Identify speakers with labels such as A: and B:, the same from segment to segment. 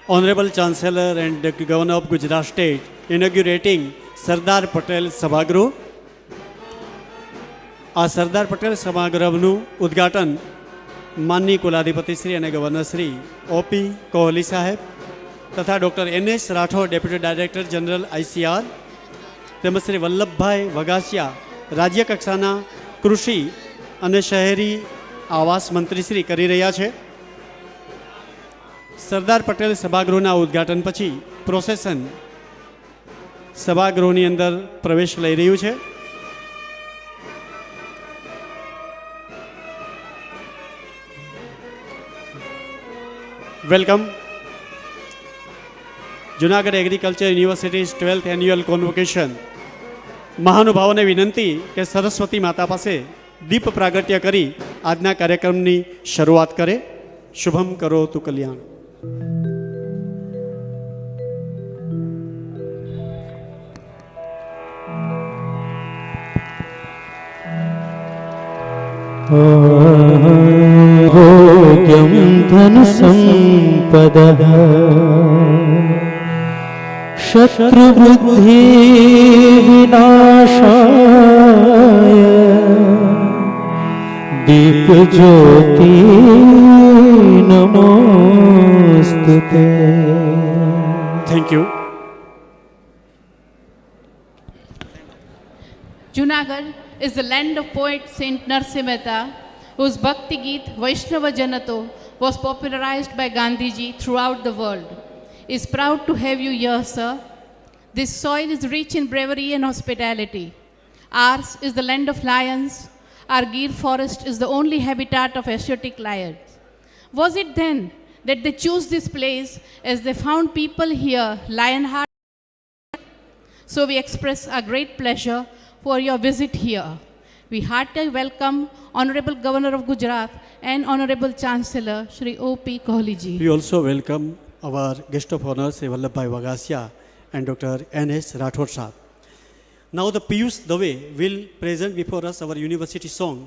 A: Honorable Chancellor and the Governor of Gujarat State inaugurating Sardar Patel સભાગૃહ. આ સરદાર પટેલ સભાગૃહનું ઉદ્ઘાટન માનનીય કુલાધિપતિ શ્રી અને ગવર્નર શ્રી ઓપી કોહલી સાહેબ તથા doctor NS Rathod deputy director general ICR તેમજ શ્રી વલ્લભભાઈ વગાસિયા રાજ્ય કક્ષાના કૃષિ અને શહેરી આવાસ મંત્રીશ્રી કરી રહ્યા છે. સરદાર પટેલ સભાગૃહના ઉદ્ઘાટન પછી પ્રોસેસન સભાગૃહની અંદર પ્રવેશ લઈ રહ્યું છે. Welcome. Junagadh agriculture universities 12th annual convocation. મહાનુભાવોને વિનંતી કે સરસ્વતી માતા પાસે દીપ પ્રાગટ્ય કરી આજના કાર્યક્રમની શરૂઆત કરે. શુભમ કરો તુ કલ્યાણ.
B: भोग्यं धन संपदः शत्रुवृद्धि विनाशाय दीप ज्योति नमोस्तुते.
A: Thank you.
C: Junagadh is the land of poet Saint Narsimha Mehta, whose Bhakti Geet Vaishnava Janato was popularized by Gandhiji throughout the world. Is proud to have you here, sir. This soil is rich in bravery and hospitality. Ours is the land of lions. Our Gir forest is the only habitat of Asiatic lions. Was it then that they chose this place as they found people here lion-hearted? So we express our great pleasure for your visit here. We heartily welcome Honorable Governor of Gujarat and Honorable Chancellor Shri O.P. Kohli ji.
A: We also welcome our guest of honor Shri Vallabhbhai Vagasia and Dr. NS Rathod Sahab. Now the Piyush Dave will present before us our university song,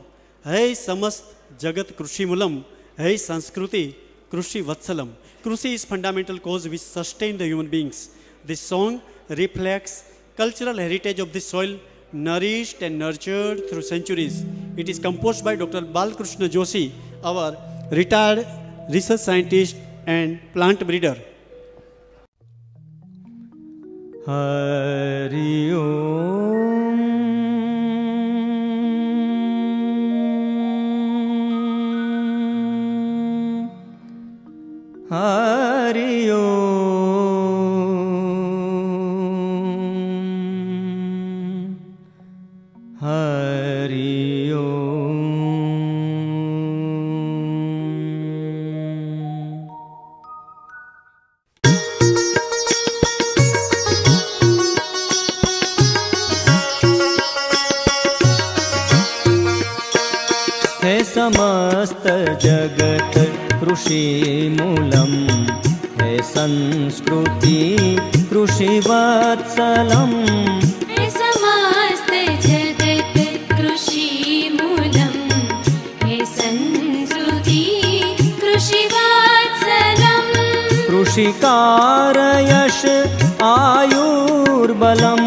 A: Hai Samast Jagat Krushi Mulam, Hai Sanskruti Krushi Vatsalam. Krushi is fundamental cause which sustain the human beings. This song reflects cultural heritage of this soil, nourished and nurtured through centuries. It is composed by Dr. Balkrishna Joshi, our retired research scientist and plant breeder.
B: Hari Om. Hari Om. Hari Om. हे समस्त जगत कृषि मूलम, हे संस्कृति कृषि वत्सलम.
D: हे समस्त जगत कृषि मूलम, हे संस्कृति कृषि वत्सलम.
B: कृषिकारयश आयुर्बलम,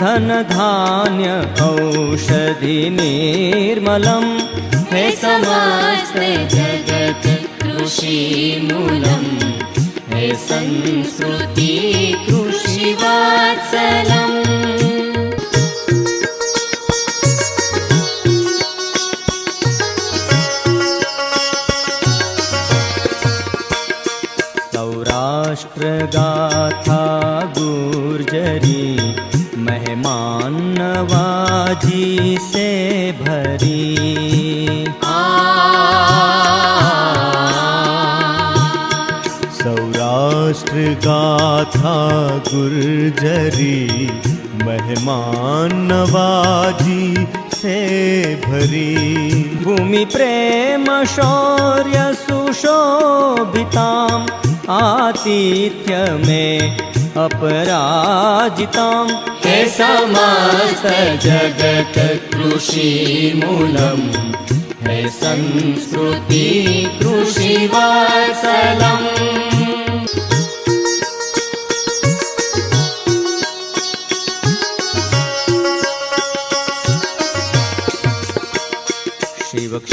B: धन धान्य औषधि निर्मलम.
D: हे समस्त जगत कृषि मूलम, हे संस्कृति कृषि वत्सलम. सौराष्ट्र गाथा गुर्जरी, मेहमान नवाजी से भरी.
E: सौराष्ट्र गाथा गुर्जरी, मेहमान नवाजी से भरी.
B: भूमि प्रेम शौर्य सुशोभिताम, आतिथ्य में अपराजिताम.
D: हे समस्त जगत कृषि मूलम, हे संस्कृति कृषि वत्सलम.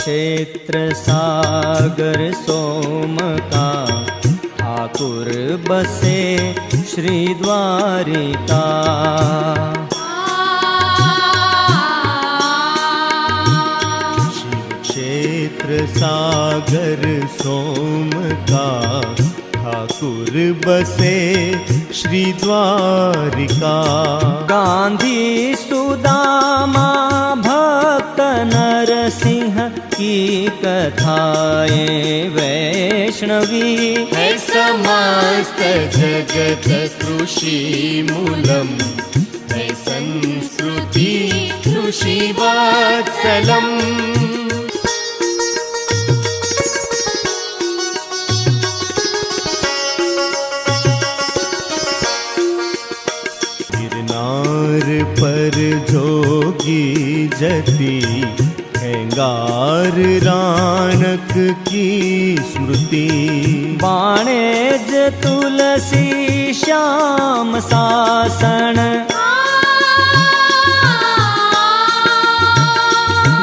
B: क्षेत्र सागर सोम का ठाकुर बसे श्री द्वारिका।
E: क्षेत्र सागर सोम का ठाकुर बसे श्री द्वारिका।
B: गांधी सुदामा भक्त नरसिंह की कथाएं वैष्णवी।
D: है समस्त जगत कृषि मूलम, है संस्कृति कृषि वात्सलम।
E: पर जोगी जति खेंगार रानक की स्मृति।
B: बाणेज तुलसी श्याम सासन,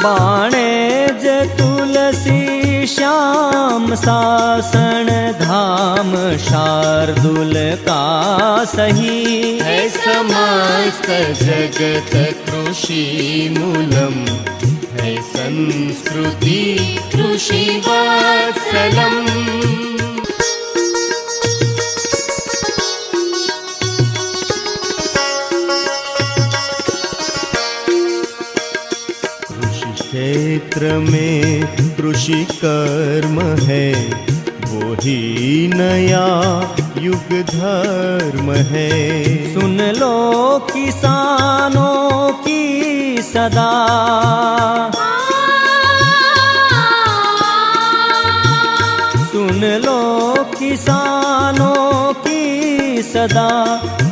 B: बाणेज तुलसी श्याम सासन धाम शार्दुल का सही।
D: है समस्त जगत कृषि मूलम, है संस्कृति कृषि वात्सलम।
E: क्षेत्र में कृषि कर्म है, वो ही नया युग धर्म है।
B: सुन लो किसानों की सदा, सुन लो किसानों की सदा।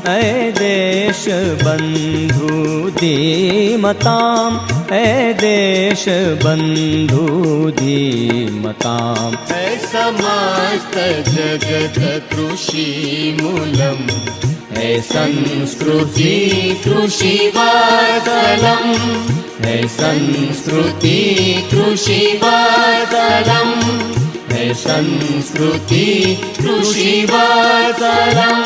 B: ऐ देश बंधु धीमताम, ऐ देश बंधु धीमताम।
D: है समस्त जगत कृषि मूलम, है संस्कृति कृषि वात्सलम। है संस्कृति कृषि वात्सलम, है संस्कृति कृषि वात्सलम।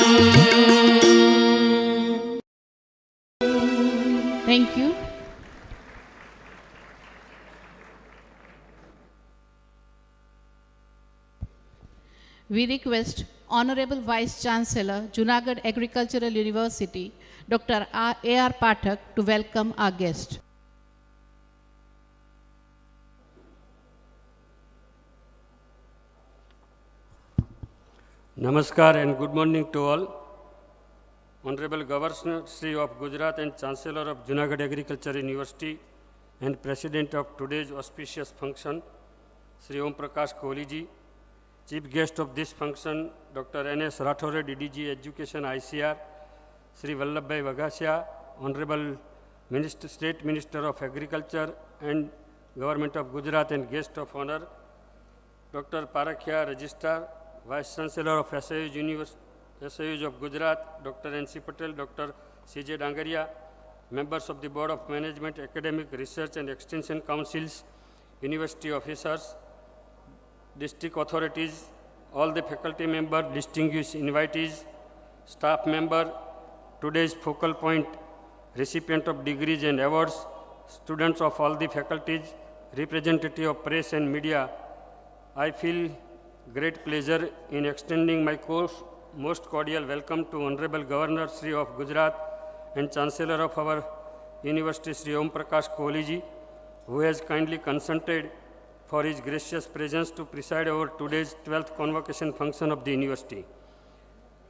C: Thank you. We request Honorable Vice Chancellor, Junagadh Agricultural University, Dr. A.R. Pathak to welcome our guest.
F: Namaskar and good morning to all. Honorable Governor Sri of Gujarat and Chancellor of Junagadh Agricultural University and President of today's auspicious function, Sri Om Prakash Kohli ji, Chief Guest of this function, Dr. N.S. Rathore, DDG Education ICR, Sri Vallabhbhai Vagasia, Honorable State Minister of Agriculture and Government of Gujarat and Guest of Honor, Dr. Parakhya, Registrar, Vice Chancellor of SIUs of Gujarat, Dr. N.C. Patel, Dr. C.J. Dangaria, members of the Board of Management, Academic Research and Extension Councils, University officers, district authorities, all the faculty members, distinguished invitees, staff member, today's focal point, recipient of degrees and awards, students of all the faculties, representative of press and media. I feel great pleasure in extending my most cordial welcome to Honorable Governor Sri of Gujarat and Chancellor of our University Sri Om Prakash Kohli ji, who has kindly consented for his gracious presence to preside over today's 12th convocation function of the university.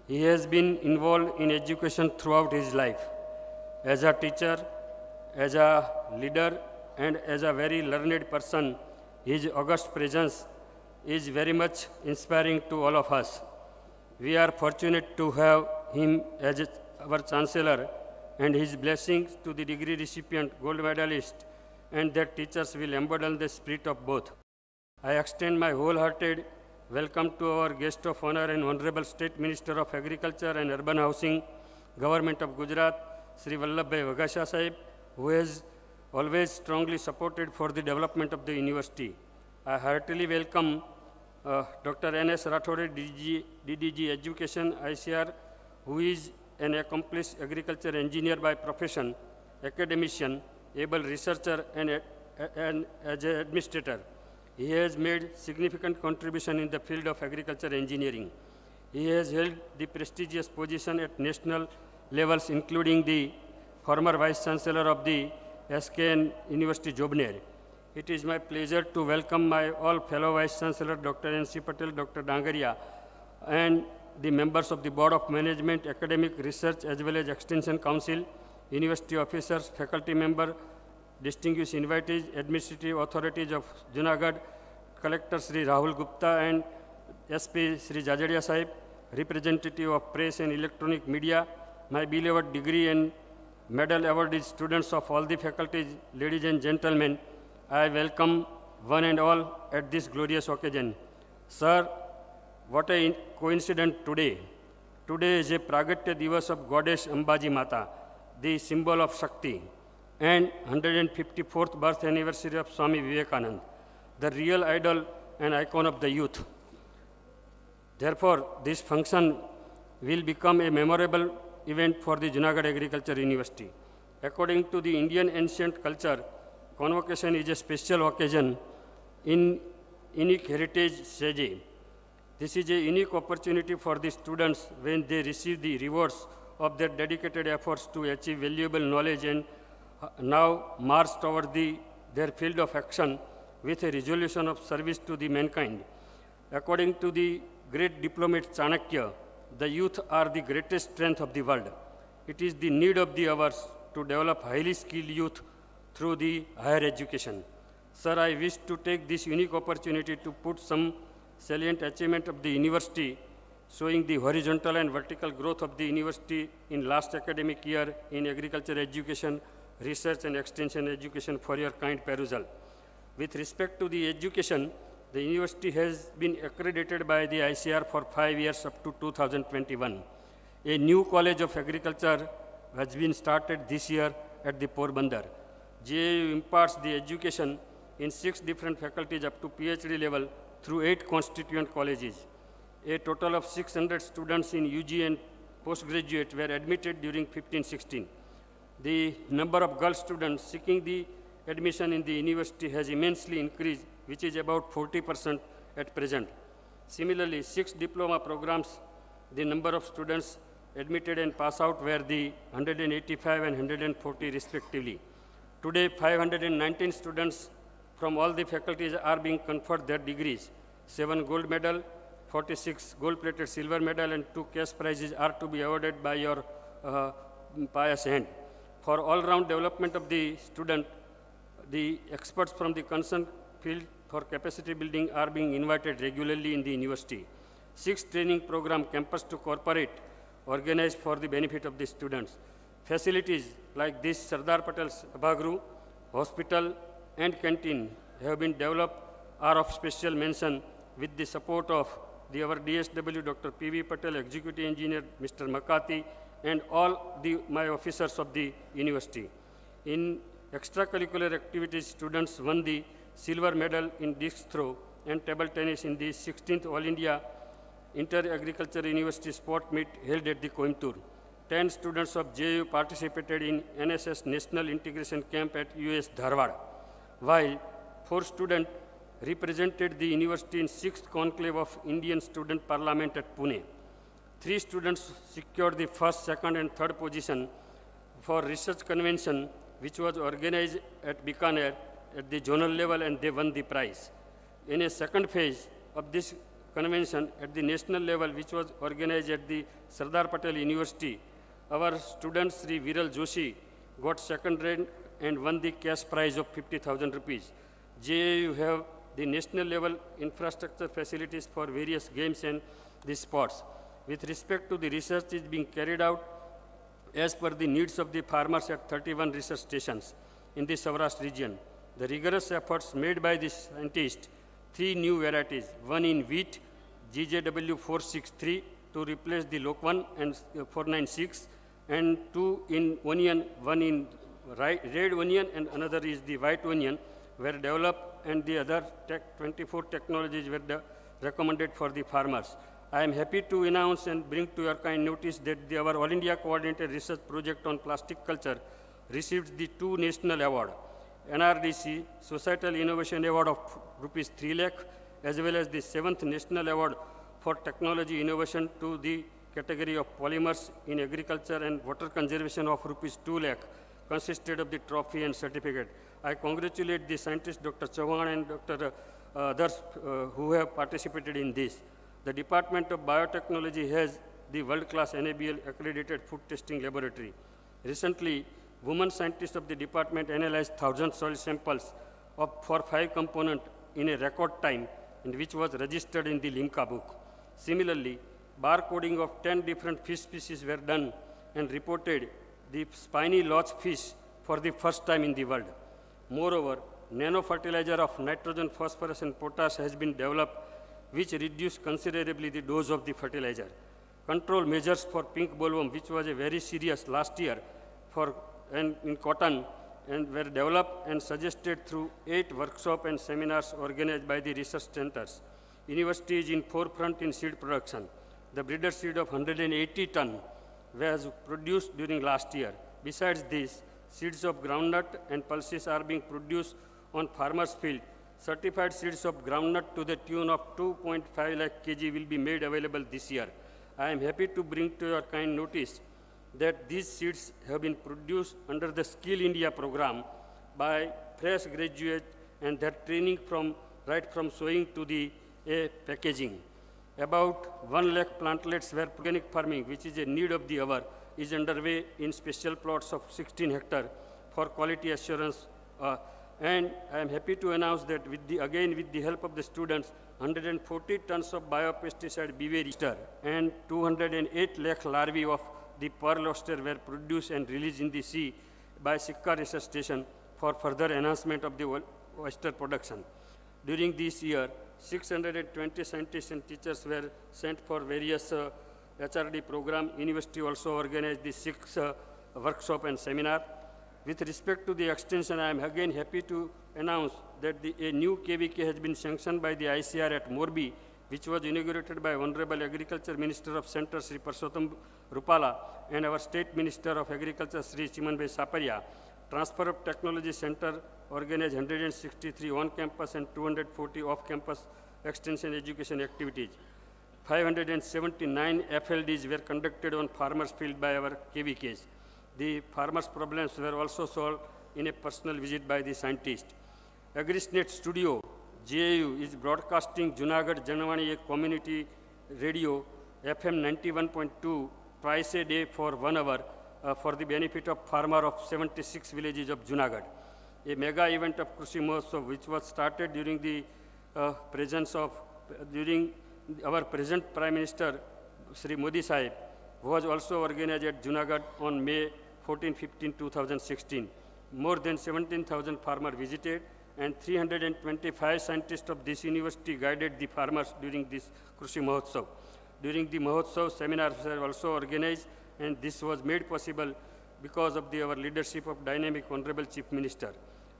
F: He has been involved in education throughout his life, as a teacher, as a leader, and as a very learned person. His august presence is very much inspiring to all of us. We are fortunate to have him as our Chancellor, and his blessings to the degree recipient, gold medalist, and their teachers will embody the spirit of both. I extend my wholehearted welcome to our guest of honor and Honorable State Minister of Agriculture and Urban Housing, Government of Gujarat, Sri Vallabhbhai Vagasia Sahib, who has always strongly supported for the development of the university. I heartily welcome Dr. N.S. Rathore, DDG Education, ICR, who is an accomplished agriculture engineer by profession, academician, able researcher, and as an administrator. He has made significant contribution in the field of agriculture engineering. He has held the prestigious position at national levels, including the former Vice Chancellor of the SKN University, Jobner. It is my pleasure to welcome my all fellow Vice Chancellor, Dr. N.C. Patel, Dr. Dangaria, and the members of the Board of Management, Academic Research, as well as Extension Council, university officers, faculty member, distinguished invitees, administrative authorities of Junagadh, Collector Sri Rahul Gupta and SP Sri Jajadia Sahib, representative of press and electronic media, my beloved degree and medal awardee students of all the faculties, ladies and gentlemen, I welcome one and all at this glorious occasion. Sir, what a coincidence today. Today is a Pragatya Divas of Goddess Ambaji Mata, the symbol of Shakti, and 154th birth anniversary of Swami Vivekananda, the real idol and icon of the youth. Therefore, this function will become a memorable event for the Junagadh Agriculture University. According to the Indian ancient culture, convocation is a special occasion in unique heritage sage. This is a unique opportunity for the students when they receive the rewards of their dedicated efforts to achieve valuable knowledge and now march toward their field of action with a resolution of service to the mankind. According to the great diplomat Chanakya, the youth are the greatest strength of the world. It is the need of the hours to develop highly skilled youth through the higher education. Sir, I wish to take this unique opportunity to put some salient achievement of the university, showing the horizontal and vertical growth of the university in last academic year in agriculture education, research and extension education for your kind perusal. With respect to the education, the university has been accredited by the ICR for 5 years up to 2021. A new college of agriculture has been started this year at the Porbandar. JAU imparts the education in 6 different faculties up to PhD level through 8 constituent colleges. A total of 600 students in UG and postgraduate were admitted during 15-16. The number of girl students seeking the admission in the university has immensely increased, which is about 40% at present. Similarly, 6 diploma programs, the number of students admitted and pass out were the 185 and 140 respectively. Today, 519 students from all the faculties are being conferred their degrees. 7 gold medal, 46 gold-plated silver medal, and 2 cash prizes are to be awarded by your pious hand. For all-round development of the student, the experts from the concerned field for capacity building are being invited regularly in the university. 6 training program, campus to corporate, organized for the benefit of the students. Facilities like this Sardar Patel's Abhagru, hospital and canteen have been developed are of special mention with the support of our DSW Dr. P.V. Patel, Executive Engineer Mr. Makati, and all my officers of the university. In extracurricular activities, students won the silver medal in disc throw and table tennis in the 16th All India Inter-Agriculture University Sport Meet held at the Coimbatore. 10 students of JAU participated in NSS National Integration Camp at US Dharwad, while 4 students represented the university in 6th conclave of Indian Student Parliament at Pune. 3 students secured the first, second and third position for research convention, which was organized at Bikaner at the zonal level, and they won the prize. In a second phase of this convention at the national level, which was organized at the Sardar Patel University, our student Sri Viral Joshi got second rank and won the cash prize of 50,000 rupees. JAU have the national level infrastructure facilities for various games and the sports. With respect to the research is being carried out as per the needs of the farmers at 31 research stations in the Saurashtra region. The rigorous efforts made by the scientists, 3 new varieties, one in wheat, GJW 463 to replace the Lok1 and 496, and 2 in onion, one in red onion and another is the white onion, were developed and the other 24 technologies were recommended for the farmers. I am happy to announce and bring to your kind notice that our All India Coordinated Research Project on Plastic Culture received the 2 national awards, NRDC Societal Innovation Award of Rs 3 lakh, as well as the 7th National Award for Technology Innovation to the category of Polymers in Agriculture and Water Conservation of Rs 2 lakh, consisted of the trophy and certificate. I congratulate the scientist Dr. Chauhan and Dr. Others who have participated in this. The Department of Biotechnology has the world-class NABL accredited food testing laboratory. Recently, women scientists of the department analyzed 1,000 soil samples for 5 components in a record time, and which was registered in the Limca book. Similarly, barcoding of 10 different fish species were done and reported the spiny loach fish for the first time in the world. Moreover, nano-fertilizer of nitrogen, phosphorus, and potash has been developed, which reduced considerably the dose of the fertilizer. Control measures for pink bollworm, which was a very serious last year in cotton, and were developed and suggested through 8 workshops and seminars organized by the research centers. University is in forefront in seed production. The breeder seed of 180 ton was produced during last year. Besides this, seeds of groundnut and pulses are being produced on farmers' field. Certified seeds of groundnut to the tune of 2.5 lakh kg will be made available this year. I am happy to bring to your kind notice that these seeds have been produced under the Skill India program by fresh graduates, and that training right from sowing to the packaging. About 1 lakh plantlets were organic farming, which is a need of the hour, is underway in special plots of 16 hectares for quality assurance. And I am happy to announce that with the help of the students, 140 tons of biopesticide BV and 208 lakh larvae of the pearl oyster were produced and released in the sea by Sikka Research Station for further enhancement of the oyster production. During this year, 620 scientists and teachers were sent for various HRD program. University also organized the 6 workshop and seminar. With respect to the extension, I am again happy to announce that a new KVK has been sanctioned by the ICR at Morbi, which was inaugurated by Honorable Agriculture Minister of Center, Sri Parsotam Rupala, and our State Minister of Agriculture, Sri Chimanbhai Saparia. Transfer of Technology Center organized 163 on-campus and 240 off-campus extension education activities. 579 FLDs were conducted on farmers' field by our KVKs. The farmers' problems were also solved in a personal visit by the scientist. AgriSnet Studio, JAU, is broadcasting Junagadh Janwani, a community radio, FM 91.2, twice a day for 1 hour for the benefit of farmers of 76 villages of Junagadh. A mega event of Krushi Mahotsav, which was started during the during our present Prime Minister, Sri Modi Sahib, was also organized at Junagadh on May 14-15, 2016. More than 17,000 farmers visited, and 325 scientists of this university guided the farmers during this Krushi Mahotsav. During the Mahotsav, seminars were also organized, and this was made possible because of our leadership of dynamic Honorable Chief Minister.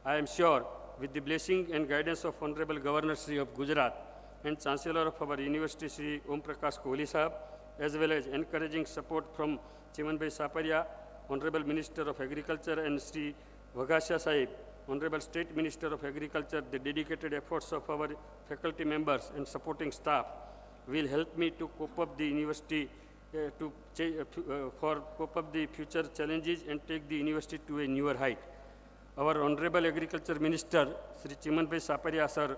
F: I am sure, with the blessing and guidance of Honorable Governor Sri of Gujarat and Chancellor of our University, Sri Om Prakash Kohli Sahab, as well as encouraging support from Chimanbhai Saparia, Honorable Minister of Agriculture, and Sri Vaghasya Sahib, Honorable State Minister of Agriculture, the dedicated efforts of our faculty members and supporting staff will help me to cope up the university, cope up the future challenges and take the university to a newer height. Our Honorable Agriculture Minister, Sri Chimanbhai Saparia sir,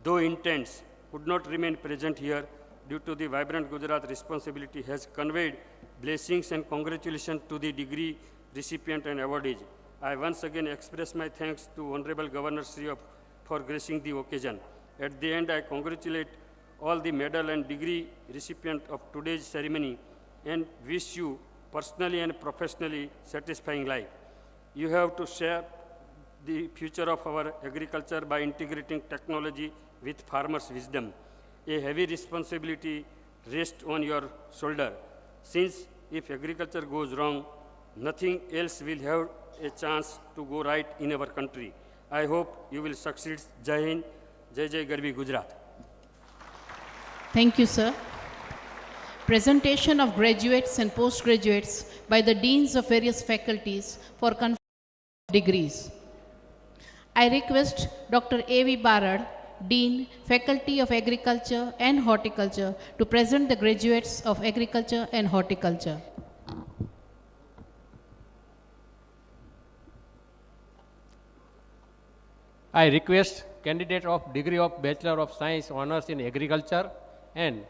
F: though intends, could not remain present here due to the Vibrant Gujarat responsibility, has conveyed blessings and congratulations to the degree recipient and awardees. I once again express my thanks to Honorable Governor Sri for gracing the occasion. At the end, I congratulate all the medal and degree recipient of today's ceremony and wish you personally and professionally satisfying life. You have to share the future of our agriculture by integrating technology with farmers' wisdom. A heavy responsibility rests on your shoulder, since if agriculture goes wrong, nothing else will have a chance to go right in our country. I hope you will succeed. Jai Hind, Jai Jai Garvi Gujarat.
C: Thank you, sir. Presentation of graduates and postgraduates by the deans of various faculties for conferring degrees. I request Dr. A.V. Barad, Dean, Faculty of Agriculture and Horticulture, to present the graduates of Agriculture and Horticulture.
G: I request candidate of degree of Bachelor of Science Honours in Agriculture and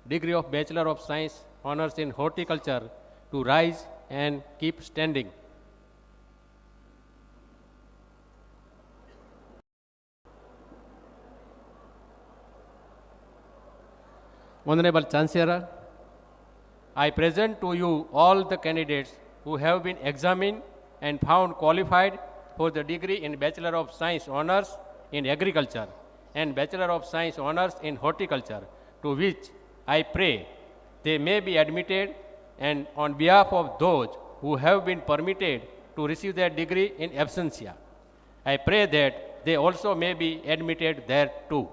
G: degree of Bachelor of Science Honours in Horticulture to rise and keep standing. Honorable Chancellor, I present to you all the candidates who have been examined and found qualified for the degree in Bachelor of Science Honours in Agriculture and Bachelor of Science Honours in Horticulture, to which I pray they may be admitted, and on behalf of those who have been permitted to receive their degree in absentia, I pray that they also may be admitted there too.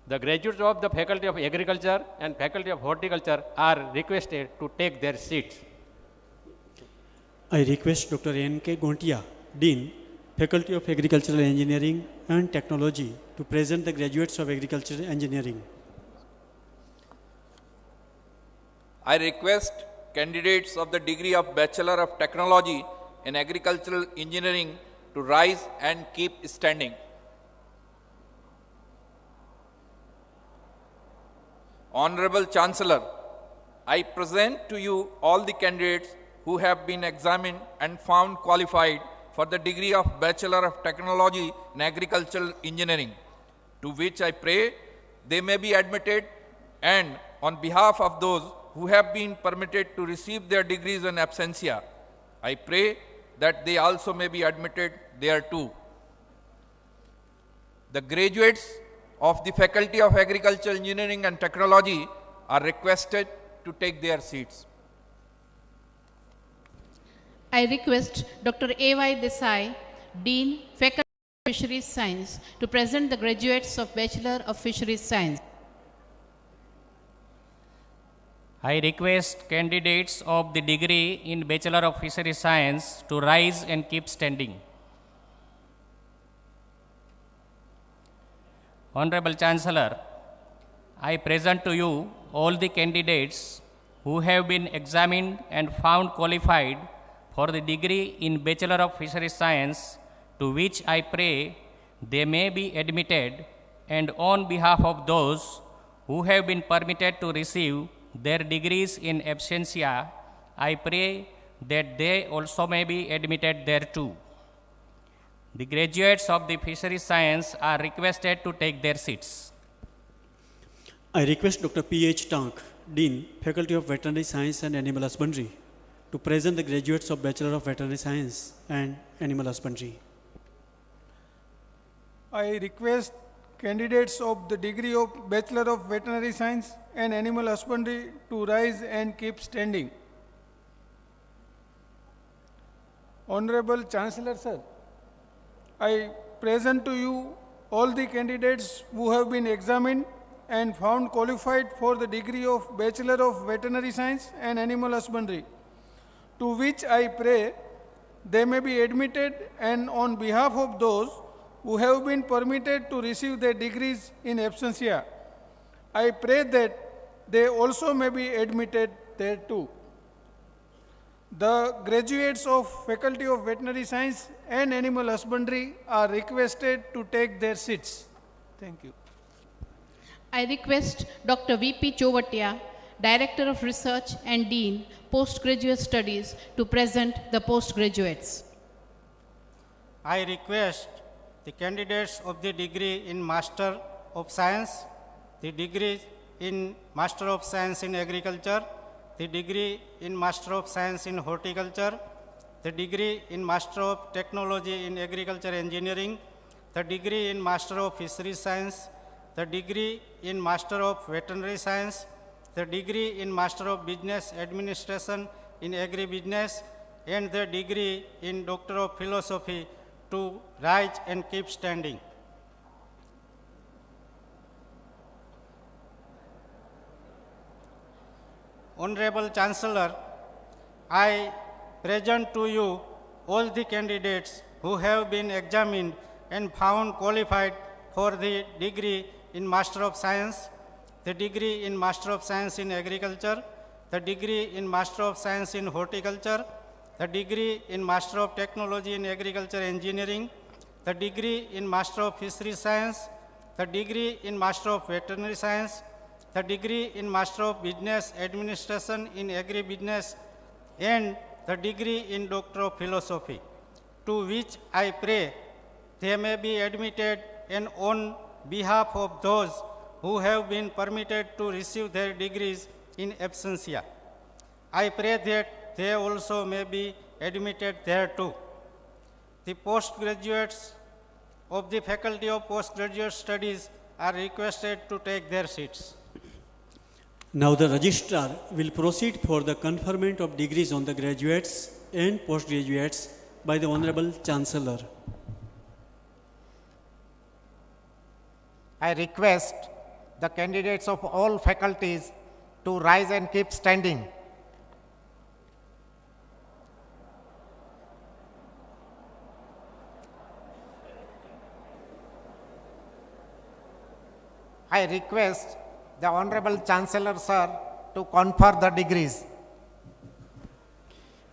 G: The graduates of the Faculty of Agriculture and Faculty of Horticulture are requested to take their seats.
A: I request Dr. N.K. Gontia, Dean, Faculty of Agricultural Engineering and Technology, to present the graduates of Agricultural Engineering.
H: I request candidates of the degree of Bachelor of Technology in Agricultural Engineering to rise and keep standing. Honorable Chancellor, I present to you all the candidates who have been examined and found qualified for the degree of Bachelor of Technology in Agricultural Engineering, to which I pray they may be admitted, and on behalf of those who have been permitted to receive their degrees in absentia, I pray that they also may be admitted there too. The graduates of the Faculty of Agricultural Engineering and Technology are requested to take their seats.
C: I request Dr. A.Y. Desai, Dean, Faculty of Fisheries Science, to present the graduates of Bachelor of Fisheries Science.
I: I request candidates of the degree in Bachelor of Fisheries Science to rise and keep standing. Honorable Chancellor, I present to you all the candidates who have been examined and found qualified for the degree in Bachelor of Fisheries Science, to which I pray they may be admitted, and on behalf of those who have been permitted to receive their degrees in absentia, I pray that they also may be admitted thereto. The graduates of the Fisheries Science are requested to take their seats.
A: I request Dr. P.H. Tank, Dean, Faculty of Veterinary Science and Animal Husbandry, to present the graduates of Bachelor of Veterinary Science and Animal Husbandry.
J: I request candidates of the degree of Bachelor of Veterinary Science and Animal Husbandry to rise and keep standing. Honorable Chancellor, sir, I present to you all the candidates who have been examined and found qualified for the degree of Bachelor of Veterinary Science and Animal Husbandry, to which I pray they may be admitted, and on behalf of those who have been permitted to receive their degrees in absentia, I pray that they also may be admitted thereto. The graduates of Faculty of Veterinary Science and Animal Husbandry are requested to take their seats. Thank you.
C: I request Dr. V.P. Chovatia, Director of Research and Dean, Postgraduate Studies, to present the postgraduates.
K: I request the candidates of the degree in Master of Science, the degree in Master of Science in Agriculture, the degree in Master of Science in Horticulture, the degree in Master of Technology in Agriculture Engineering, the degree in Master of Fisheries Science, the degree in Master of Veterinary Science, the degree in Master of Business Administration in Agribusiness, and the degree in Doctor of Philosophy to rise and keep standing. Honorable Chancellor, I present to you all the candidates who have been examined and found qualified for the degree in Master of Science, the degree in Master of Science in Agriculture, the degree in Master of Science in Horticulture, the degree in Master of Technology in Agriculture Engineering, the degree in Master of Fisheries Science, the degree in Master of Veterinary Science, the degree in Master of Business Administration in Agribusiness, and the degree in Doctor of Philosophy, to which I pray they may be admitted, and on behalf of those who have been permitted to receive their degrees in absentia, I pray that they also may be admitted thereto. The postgraduates of the Faculty of Postgraduate Studies are requested to take their seats.
A: Now the registrar will proceed for the conferment of degrees on the graduates and postgraduates by the Honorable Chancellor.
L: I request the candidates of all faculties to rise and keep standing. I request the Honorable Chancellor, sir, to confer the degrees.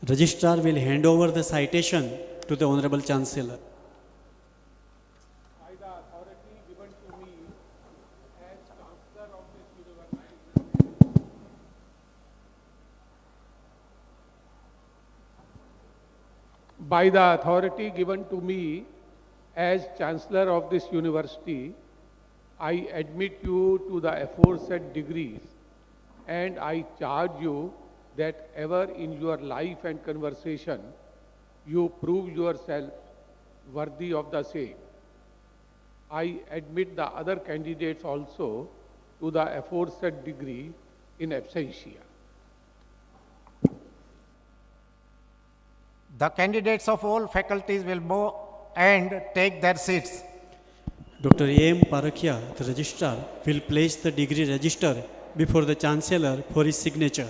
A: Registrar will hand over the citation to the Honorable Chancellor.
M: By the authority given to me as Chancellor of this university, I admit you to the aforesaid degrees, and I charge you that ever in your life and conversation you prove yourself worthy of the same. I admit the other candidates also to the aforesaid degree in absentia.
L: The candidates of all faculties will bow and take their seats.
A: Dr. A.M. Parakhia, the registrar, will place the degree register before the Chancellor for his signature.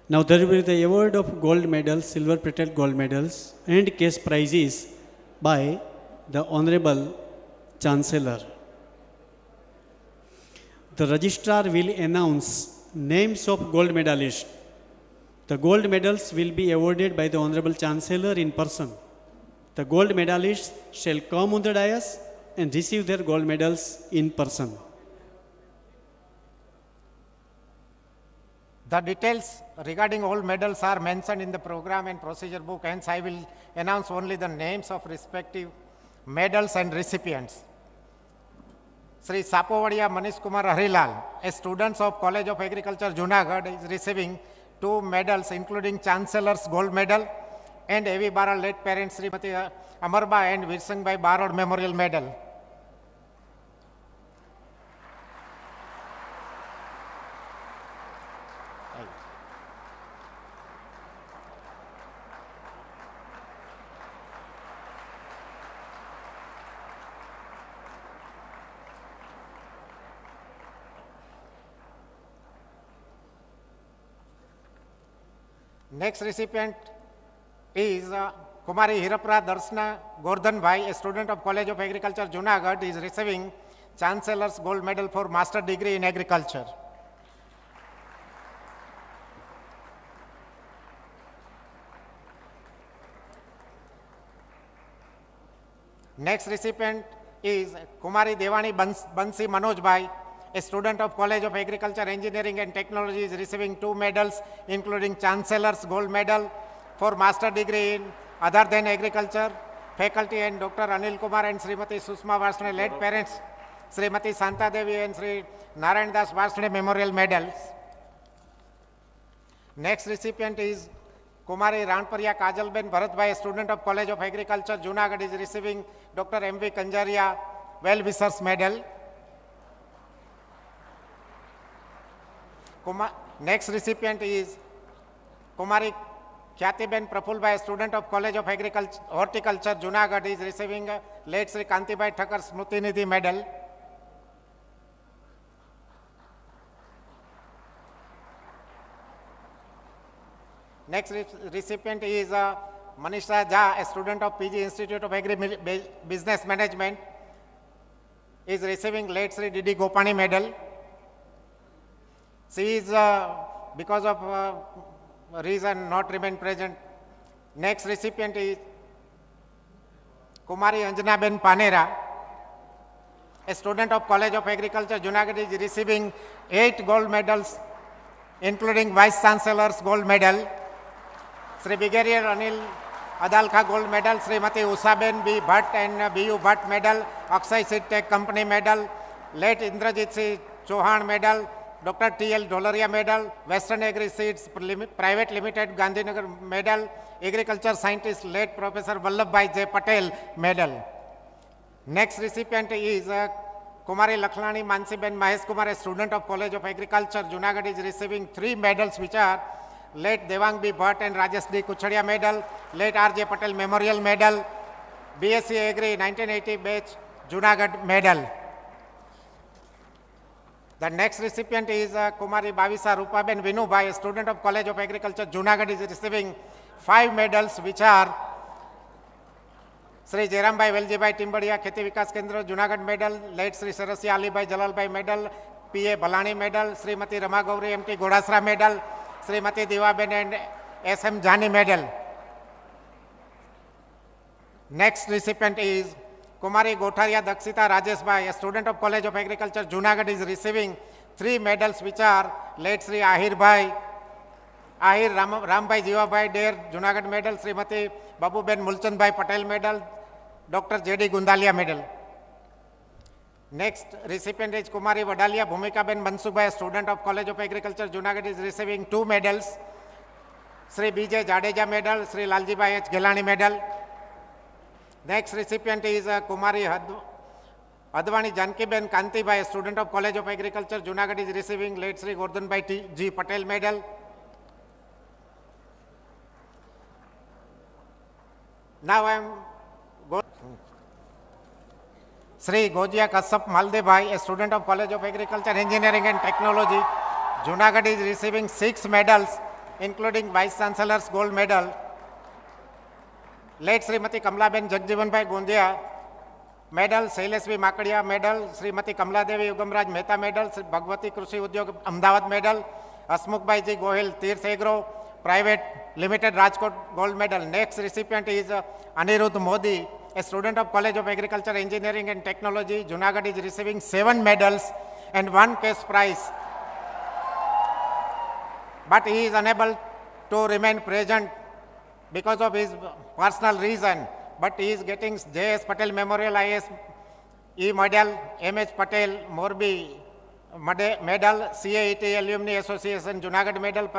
A: Now there will be the award of gold medals, silver plated gold medals and cash prizes by the Honorable Chancellor. The registrar will announce names of gold medalists. The gold medals will be awarded by the Honorable Chancellor in person. The gold medalists shall come on the dais and receive their gold medals in person.
L: The details regarding all medals are mentioned in the program and procedure book, hence I will announce only the names of respective medals and recipients. Sri Sapovadia Manish Kumar Harilal, a student of College of Agriculture, Junagadh, is receiving 2 medals including Chancellor's Gold Medal and A.V. Barad late parents Srimati Amarba and Virsangbai Barad Memorial Medal. Next recipient is Kumari Hirapra Darshana Gordhan Bhai, a student of College of Agriculture, Junagadh, is receiving Chancellor's Gold Medal for Master Degree in Agriculture. Next recipient is Kumari Devani Bansi Manoj Bhai, a student of College of Agriculture, Engineering and Technology, is receiving 2 medals, including Chancellor's Gold Medal for Master Degree in Other than Agriculture, Faculty and Dr. Anil Kumar and Srimati Susma Varsane, late parents Srimati Santa Devi and Sri Narayan Das Varsane Memorial Medals. Next recipient is Kumari Ranparia Kajalben Bharatbhai, a student of College of Agriculture, Junagadh, is receiving Dr. M.V. Kanjaria Well-Wishers Medal. Next recipient is Kumari Khyatiben Prafulbhai, a student of College of Agriculture, Horticulture, Junagadh, is receiving late Sri Kantibai Thakkar Smruti Nidhi Medal. Next recipient is Manisha Jha, a student of PG Institute of Agri-Business Management, is receiving late Sri Didi Gopani Medal. She is, because of reason, not remain present. Next recipient is Kumari Anjana Ben Panera, a student of College of Agriculture, Junagadh, is receiving 8 gold medals, including Vice Chancellor's gold medal. Sri Brigadier Anil Adalkha gold medal, Srimati Ushaben B. Bhatt and B.U. Bhatt medal, Akshay Seed Tech Company medal, late Indrajit C. Chauhan medal, Dr. T.L. Dolaria medal, Western Agri Seeds Private Limited Gandhinagar medal, Agriculture Scientist late Professor Vallabhbhai J. Patel medal. Next recipient is Kumari Lakhlani Mansiben Mahesh Kumar, a student of College of Agriculture, Junagadh, is receiving 3 medals which are late Devang B. Bhatt and Rajesh D. Kuchadia medal, late R.J. Patel Memorial medal, BSc Agri 1980 batch Junagadh medal. The next recipient is Kumari Bhavisa Rupaben Vinubhai, a student of College of Agriculture, Junagadh, is receiving 5 medals which are Sri Jairambai Veljibhai Timbadia Kheti Vikas Kendra Junagadh medal, late Sri Sarasya Alibhai Jalalbhai medal, P.A. Balani medal, Srimati Rama Gauri M.T. Godasra medal, Srimati Divaben and S.M. Jani medal. Next recipient is Kumari Gotharia Dakshita Rajeshbhai, a student of College of Agriculture, Junagadh, is receiving 3 medals which are late Sri Ahir Rambhai Jivabhai Der Junagadh medal, Srimati Babuben Mulchandbhai Patel medal, Dr. J.D. Gundalia medal. Next recipient is Kumari Vadalia Bhumika Ben Mansukbhai, a student of College of Agriculture, Junagadh, is receiving 2 medals, Sri B.J. Jadeja medal, Sri Laljibhai H. Gelani medal. Next recipient is Kumari Advani Janki Ben Kantibai, a student of College of Agriculture, Junagadh, is receiving late Sri Gordhanbhai G. Patel medal. Now I am going. Sri Gojia Kasap Maldebhai, a student of College of Agriculture, Engineering and Technology, Junagadh, is receiving 6 medals, including Vice Chancellor's gold medal. Late Srimati Kamla Ben Jagjivanbhai Gondia medal, Shailesh V. Makadia medal, Srimati Kamla Devi Ugamraj Mehta medal, Sri Bhagwati Krushi Udyog Ahmedabad medal, Hasmukhbhai Ji Gohil Tirth Agro Private Limited Rajkot gold medal. Next recipient is Anirudh Modi, a student of College of Agriculture, Engineering and Technology, Junagadh, is receiving 7 medals and 1 cash prize. But he is unable to remain present because of his personal reason. But he is getting J.S. Patel Memorial IS E medal, M.H. Patel Morbi medal, CAET Alumni Association Junagadh medal,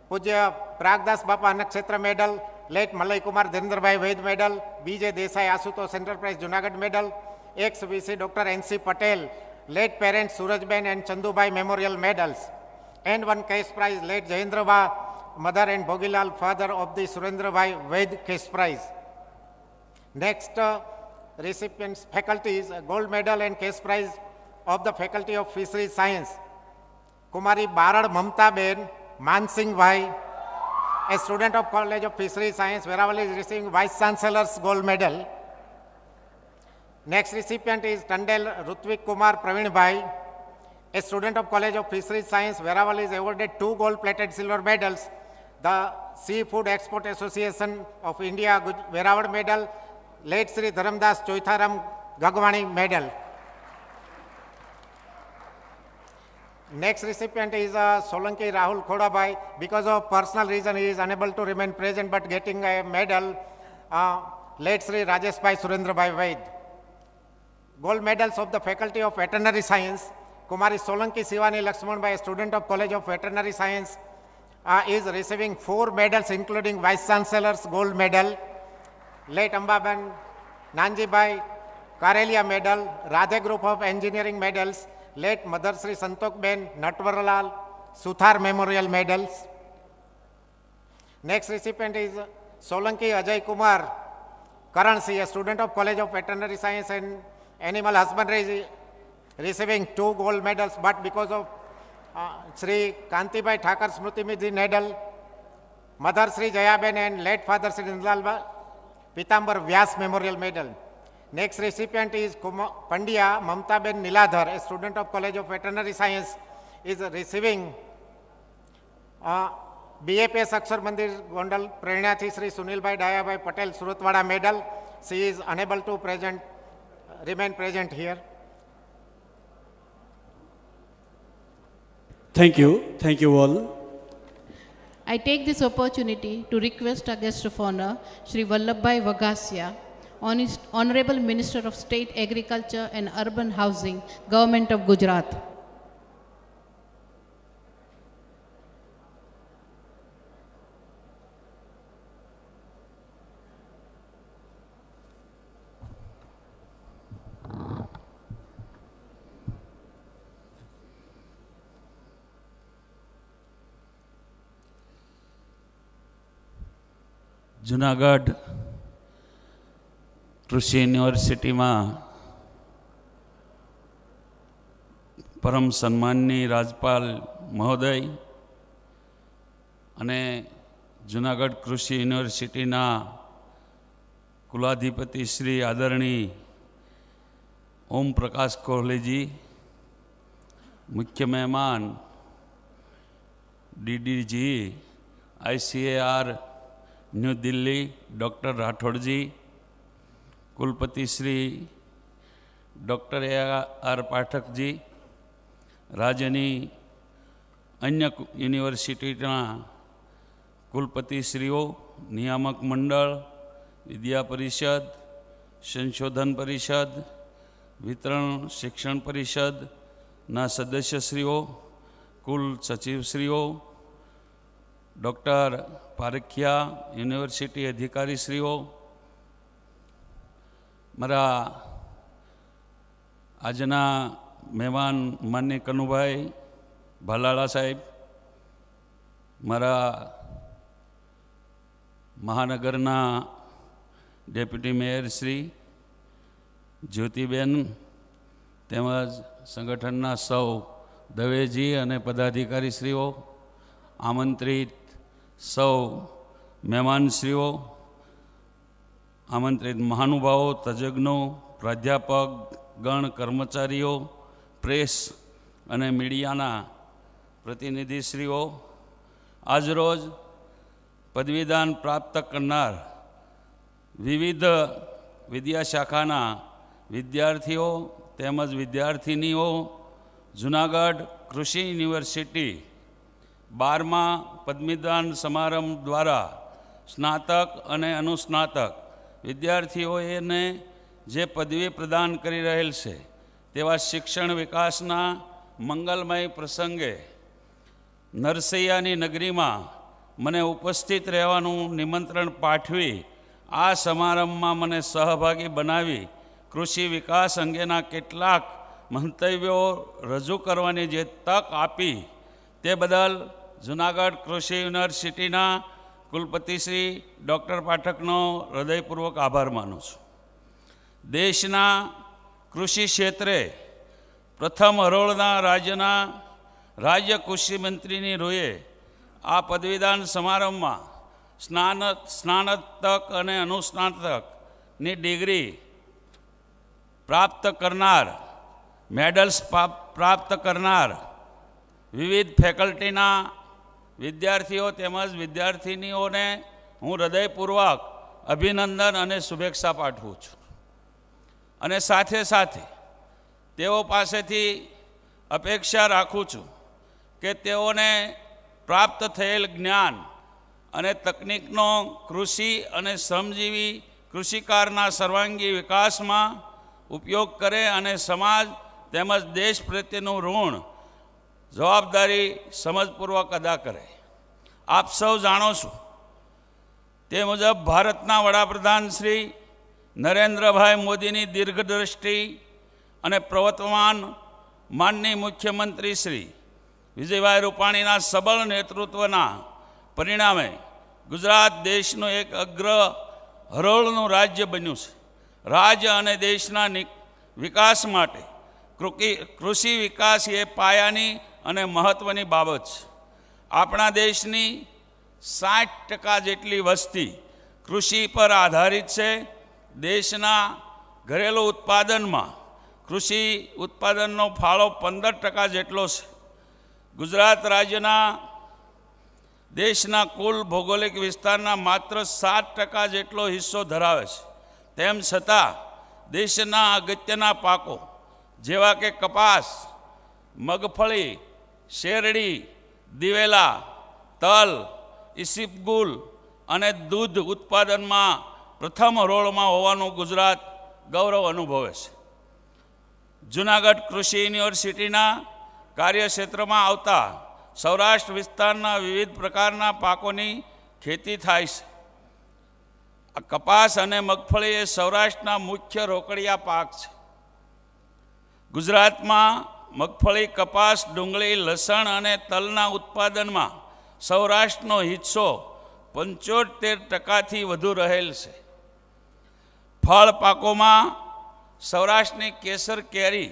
L: Pujya Pragdas Bapa Anakshetra medal, late Malay Kumar Dhendrabhai Vaid medal, B.J. Desai Asutosh Enterprise Junagadh medal, ex-VC Dr. N.C. Patel, late parents Surajben and Chandubai Memorial medals, and 1 cash prize, late Jayendrabha mother and Bhogilal father of the Surendrabhai Vaid cash prize. Next recipients faculties, gold medal and cash prize of the Faculty of Fisheries Science, Kumari Barad Mamta Ben Mansingh Bhai, a student of College of Fisheries Science, Veeravalli, is receiving Vice Chancellor's gold medal. Next recipient is Tandel Rutvik Kumar Praveen Bhai, a student of College of Fisheries Science, Veeravalli, is awarded 2 gold-plated silver medals. The Seafood Export Association of India Veerawad medal, late Sri Dharamdas Choitharam Gagwani medal. Next recipient is Solanki Rahul Khodabai. Because of personal reason, he is unable to remain present but getting a medal, late Sri Rajeshbhai Surendrabhai Vaid. Gold medals of the Faculty of Veterinary Science, Kumari Solanki Sivani Lakshmanbhai, a student of College of Veterinary Science, is receiving 4 medals, including Vice Chancellor's Gold Medal, late Ambaben Nanjibai Karelia Medal, Radhe Group of Engineering Medals, late Mother Sri Santokben Natwarlal Suthar Memorial Medals. Next recipient is Solanki Ajay Kumar Karansi, a student of College of Veterinary Science and Animal Husbandry, is receiving 2 gold medals, but because of Sri Kantibai Thakur Smriti Nidhi medal, Mother Sri Jayaben and late Father Sri Nindalba Pitambar Vyas Memorial Medal. Next recipient is Pandya Mamtaben Niladhar, a student of College of Veterinary Science, is receiving BAPS Akshar Mandir Gondal Prernathi Sri Sunilbhai Dayabai Patel Suratwada Medal. She is unable to remain present here.
A: Thank you all.
C: I take this opportunity to request our guest of honor, Shri Vallabhbhai Vaghasya, Honorable Minister of State Agriculture and Urban Housing, Government of Gujarat.
N: Junagadh કૃષિ યુનિવર્સિટીમાં પરમ સન્માનની રાજપાલ મહોદય અને જુનાગઢ કૃષિ યુનિવર્સિટીના કુલાધિપતિ શ્રી આદરણીય ઓમ પ્રકાશ કોહલીજી, મુખ્ય મહેમાન DDG ICAR new Delhi doctor Rathore ji, कुलपति श्री डॉक्टर AR पाठक जी, राज्यनी अन्य यूनिवर्सिटीना कुलपतिश्रीओ, नियामक मंडल, विद्या परिषद, संशोधन परिषद, वितरण शिक्षण परिषद ना सदस्यश्रीओ, कुल सचिवश्रीओ, डॉक्टर पारखिया यूनिवर्सिटी अधिकारी श्रीओ, मारा आजना मेहमान मान्य कनुभाई भालाला साहेब, मारा महानगरना डेप्यूटी मेयर श्री ज्योतिबेन तेमज संगठनना सौ दवेजी अने पदाधिकारी श्रीओ, आमंत्रित सौ मेहमानश्रीओ, आमंत्रित महानुभावों, तज्ञों, प्राध्यापक गण, कर्मचारीओ, प्रेस अने मीडियाना प्रतिनिधिश्रीओ, आज रोज पदवीदान प्राप्त करनार विविध विद्याशाखाना विद्यार्थीओ तेमज विद्यार्थिनीओ जूनागढ़ कृषि यूनिवर्सिटी 12मा पदवीदान समारंभ द्वारा स्नातक अने अनुस्नातक विद्यार्थीओने जे पदवी प्रदान करी रहेल छे तेवा शिक्षण विकासना मंगलमय प्रसंगे नरसैयानी नगरी में मने उपस्थित रहेवानुं निमंत्रण पाठवी आ समारंभ में मने सहभागी बनावी कृषि विकास अंगेना केटलाक मंतव्यो रजू करवानी जे तक आपी ते बदल जूनागढ़ कृषि यूनिवर्सिटीना कुलपति श्री डॉक्टर पाठकनो हृदयपूर्वक आभार मानु छुं। देशना कृषि क्षेत्रे प्रथम हरोळना राज्यना राज्य कृषि मंत्रीनी रूए आ पदवीदान समारंभ में स्नातक अने अनुस्नातकनी डिग्री प्राप्त करनार, मेडल्स प्राप्त करनार विविध फेकल्टीना विद्यार्थीओ तेमज विद्यार्थिनीओने हूँ हृदयपूर्वक अभिनंदन अने शुभेच्छा पाठवुं छुं अने साथे साथे तेओ पासेथी अपेक्षा राखुं छुं के तेओने प्राप्त थयेल ज्ञान अने तकनीकनो कृषि अने श्रमजीवी कृषिकारना सर्वांगी विकास में उपयोग करे अने समाज तेमज देश प्रत्येनुं ऋण जवाबदारी समझपूर्वक अदा करे। આપ સૌ જાણો છો તે મુજબ ભારતના વડાપ્રધાન શ્રી નરેન્દ્રભાઈ મોદીની દીર્ઘદ્રષ્ટિ અને પ્રવર્તમાન માનનીય મુખ્યમંત્રી શ્રી વિજયભાઈ રૂપાણીના સબળ નેતૃત્વના પરિણામે ગુજરાત દેશનું એક અગ્ર હરોળનું રાજ્ય બન્યું છે. રાજ્ય અને દેશના વિકાસ માટે કૃષિ વિકાસ એ પાયાની અને મહત્ત્વની બાબત છે. આપણા દેશની 60% જેટલી વસ્તી કૃષિ પર આધારિત છે. દેશના ઘરેલું ઉત્પાદનમાં કૃષિ ઉત્પાદનનો ફાળો 15% જેટલો છે. ગુજરાત રાજ્યના દેશના કુલ ભૌગોલિક વિસ્તારના માત્ર 7% જેટલો હિસ્સો ધરાવે છે. તેમ છતાં દેશના અગત્યના પાકો જેવા કે કપાસ, મગફળી, શેરડી, દિવેલા, તલ, ઇસબગુલ અને દૂધ ઉત્પાદનમાં પ્રથમ હરોળમાં હોવાનું ગુજરાત ગૌરવ અનુભવે છે. જૂનાગઢ કૃષિ યુનિવર્સિટીના કાર્યક્ષેત્રમાં આવતા સૌરાષ્ટ્ર વિસ્તારના વિવિધ પ્રકારના પાકોની ખેતી થાય છે. આ કપાસ અને મગફળી એ સૌરાષ્ટ્રના મુખ્ય રોકડિયા પાક છે. ગુજરાતમાં મગફળી, કપાસ, ડુંગળી, લસણ અને તલના ઉત્પાદનમાં સૌરાષ્ટ્રનો હિસ્સો 75%થી વધુ રહેલ છે. ફળ પાકોમાં સૌરાષ્ટ્રની કેસર કેરી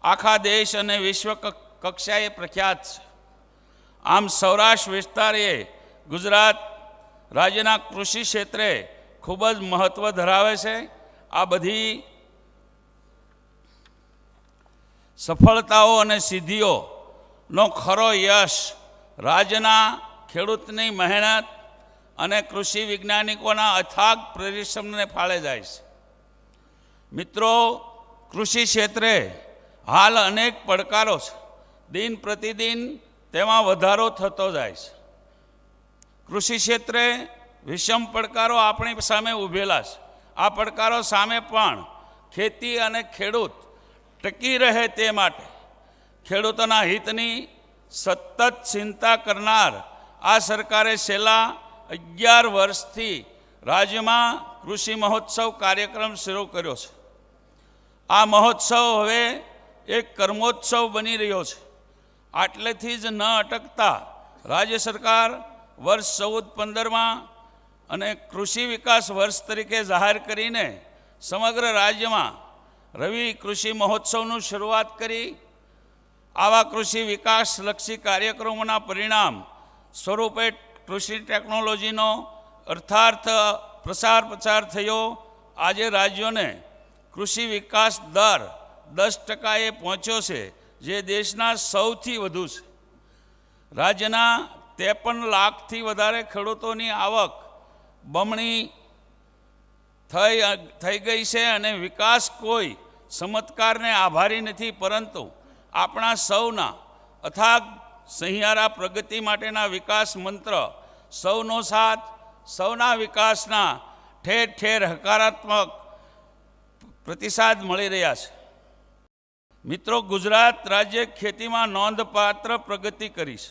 N: આખા દેશ અને વિશ્વ કક્ષાએ પ્રખ્યાત છે. આમ સૌરાષ્ટ્ર વિસ્તાર એ ગુજરાત રાજ્યના કૃષિ ક્ષેત્રે ખૂબ જ મહત્ત્વ ધરાવે છે. આ બધી સફળતાઓ અને સિદ્ધિઓનો ખરો યશ રાજ્યના ખેડૂતની મહેનત અને કૃષિ વૈજ્ઞાનિકોના અથાગ પરિશ્રમને ફાળે જાય છે. મિત્રો, કૃષિ ક્ષેત્રે હાલ અનેક પડકારો છે. દિન પ્રતિદિન તેમાં વધારો થતો જાય છે. કૃષિ ક્ષેત્રે વિષમ પડકારો આપણી સામે ઊભેલા છે. આ પડકારો સામે પણ ખેતી અને ખેડૂત ટકી રહે તે માટે ખેડૂતોના હિતની સતત ચિંતા કરનાર આ સરકારે છેલ્લા 11 વર્ષથી રાજ્યમાં કૃષિ મહોત્સવ કાર્યક્રમ શરૂ કર્યો છે. આ મહોત્સવ હવે એક કર્મોત્સવ બની રહ્યો છે. આટલેથી જ ન અટકતા રાજ્ય સરકાર વર્ષ 14-15માં અને કૃષિ વિકાસ વર્ષ તરીકે જાહેર કરીને સમગ્ર રાજ્યમાં રવિ કૃષિ મહોત્સવનું શરૂઆત કરી. આવા કૃષિ વિકાસલક્ષી કાર્યક્રમોના પરિણામ સ્વરૂપે કૃષિ ટેકનોલોજીનો અર્થાર્થ પ્રસાર પ્રચાર થયો. આજે રાજ્યોને કૃષિ વિકાસ દર 10%એ પહોંચ્યો છે, જે દેશના સૌથી વધુ છે. રાજ્યના 53 લાખથી વધારે ખેડૂતોની આવક બમણી થઈ ગઈ છે અને વિકાસ કોઈ ચમત્કારને આભારી નથી, પરંતુ આપણા સૌના અથાગ સહિયારા પ્રગતિ માટેના વિકાસ મંત્ર સૌનો સાથ, સૌના વિકાસના ઠેર ઠેર હકારાત્મક પ્રતિસાદ મળી રહ્યા છે. મિત્રો, ગુજરાત રાજ્ય ખેતીમાં નોંધપાત્ર પ્રગતિ કરી છે,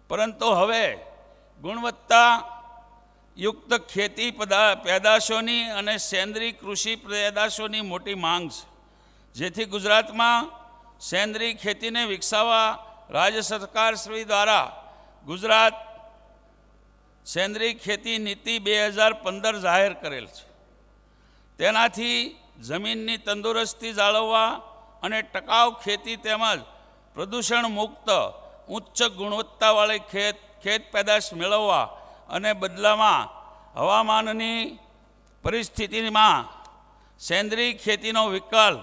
N: પરંતુ હવે ગુણવત્તાયુક્ત ખેતી પેદાશોની અને સેન્દ્રીય કૃષિ પેદાશોની મોટી માંગ છે. જેથી ગુજરાતમાં સેન્દ્રીય ખેતીને વિકસાવવા રાજ્ય સરકાર શ્રી દ્વારા ગુજરાત સેન્દ્રીય ખેતી નીતિ 2015 જાહેર કરેલ છે. તેનાથી જમીનની તંદુરસ્તી જાળવવા અને ટકાઉ ખેતી તેમજ પ્રદૂષણ મુક્ત ઉચ્ચ ગુણવત્તાવાળી ખેત પેદાશ મેળવવા અને બદલામાં હવામાનની પરિસ્થિતિમાં સેન્દ્રીય ખેતીનો વિકલ્પ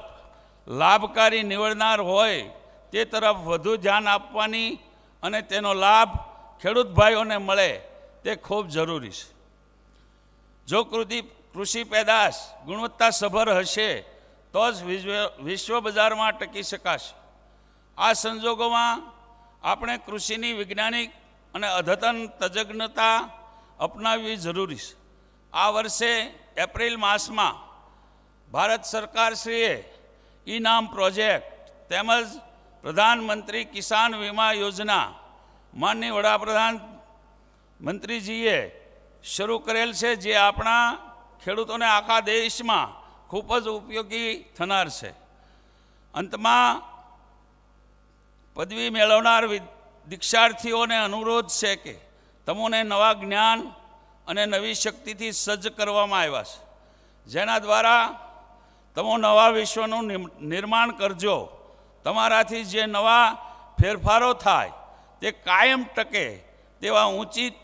N: લાભકારી નીવડનાર હોય તે તરફ વધુ ધ્યાન આપવાની અને તેનો લાભ ખેડૂત ભાઈઓને મળે તે ખૂબ જરૂરી છે. જો કૃષિ પેદાશ ગુણવત્તાસભર હશે તો જ વિશ્વ બજારમાં ટકી શકાશે. આ સંજોગોમાં આપણે કૃષિની વૈજ્ઞાનિક અને અદ્યતન તજજ્ઞતા અપનાવવી જરૂરી છે. આ વર્ષે એપ્રિલ માસમાં ભારત સરકારશ્રીએ ઇનામ પ્રોજેક્ટ તેમજ પ્રધાનમંત્રી કિસાન વીમા યોજના માનનીય વડાપ્રધાન મંત્રીજીએ શરૂ કરેલ છે, જે આપણા ખેડૂતોને આખા દેશમાં ખૂબ જ ઉપયોગી થનાર છે. અંતમાં પદવી મેળવનાર દીક્ષાર્થીઓને અનુરોધ છે કે તમોને નવા જ્ઞાન અને નવી શક્તિથી સજ્જ કરવામાં આવ્યા છે, જેના દ્વારા તમો નવા વિશ્વનું નિર્માણ કરજો. તમારાથી જે નવા ફેરફારો થાય તે કાયમ ટકે તેવા ઉચિત,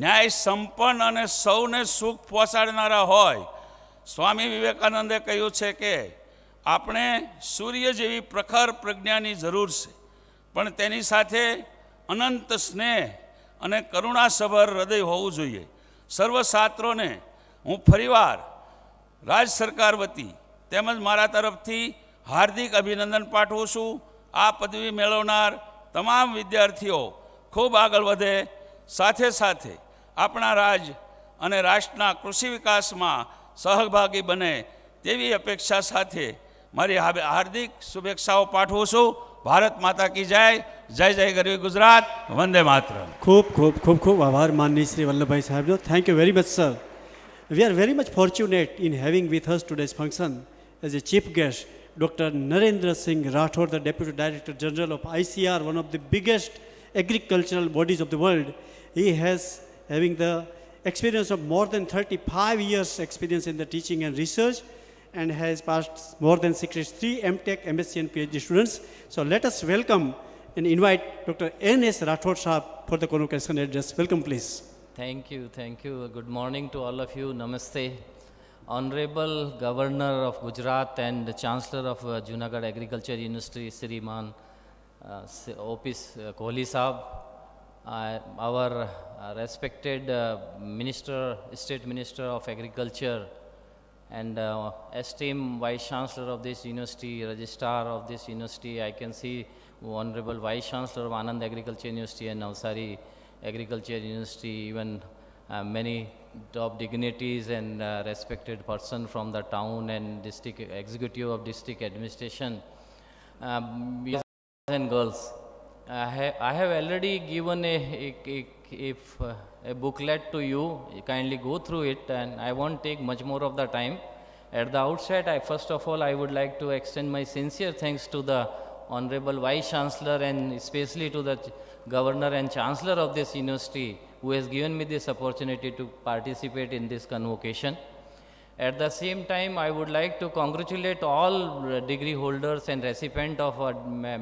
N: ન્યાય સંપન્ન અને સૌને સુખ પહોંચાડનારા હોય. સ્વામી વિવેકાનંદે કહ્યું છે કે આપણે સૂર્ય જેવી પ્રખર પ્રજ્ઞાની જરૂર છે, પણ તેની સાથે અનંત સ્નેહ અને કરુણાસભર હૃદય હોવું જોઈએ. સર્વ છાત્રોને હું ફરીવાર રાજ સરકાર વતી તેમજ મારા તરફથી હાર્દિક અભિનંદન પાઠવું છું. આ પદવી મેળવનાર તમામ વિદ્યાર્થીઓ ખૂબ આગળ વધે, સાથે સાથે આપણા રાજ્ય અને રાષ્ટ્રના કૃષિ વિકાસમાં સહભાગી બને તેવી અપેક્ષા સાથે મારી હાર્દિક શુભેચ્છાઓ પાઠવું છું. ભારત માતા કી જય. જય જય ગરવી ગુજરાત. વંદે માતરમ.
A: ખૂબ ખૂબ ખૂબ ખૂબ આભાર માનનીય શ્રી વલ્લભભાઈ સાહેબનો. Thank you very much, sir. We are very much fortunate in having with us today's function as a chief guest Dr. Narendra Singh Rathod, the Deputy Director General of ICR, one of the biggest agricultural bodies of the world. He has having the experience of more than 35 years experience in the teaching and research, and has passed more than 63 MTech, MSc and PhD students. So let us welcome and invite Dr. N.S. Rathod Sahab for the convocation address. Welcome, please.
O: Thank you, thank you. Good morning to all of you. Namaste. Honorable Governor of Gujarat and the Chancellor of Junagadh Agriculture University, Shriman O.P. Kohli Sahab, our respected State Minister of Agriculture, and esteemed Vice Chancellor of this university, Registrar of this university. I can see Honorable Vice Chancellor of Anand Agriculture University and Navsari Agriculture University, even many top dignitaries and respected person from the town and district executive of district administration, boys and girls. I have already given a booklet to you. You kindly go through it, and I won't take much more of the time. At the outset, first of all, I would like to extend my sincere thanks to the Honorable Vice Chancellor and especially to the Governor and Chancellor of this university, who has given me this opportunity to participate in this convocation. At the same time, I would like to congratulate all degree holders and recipients of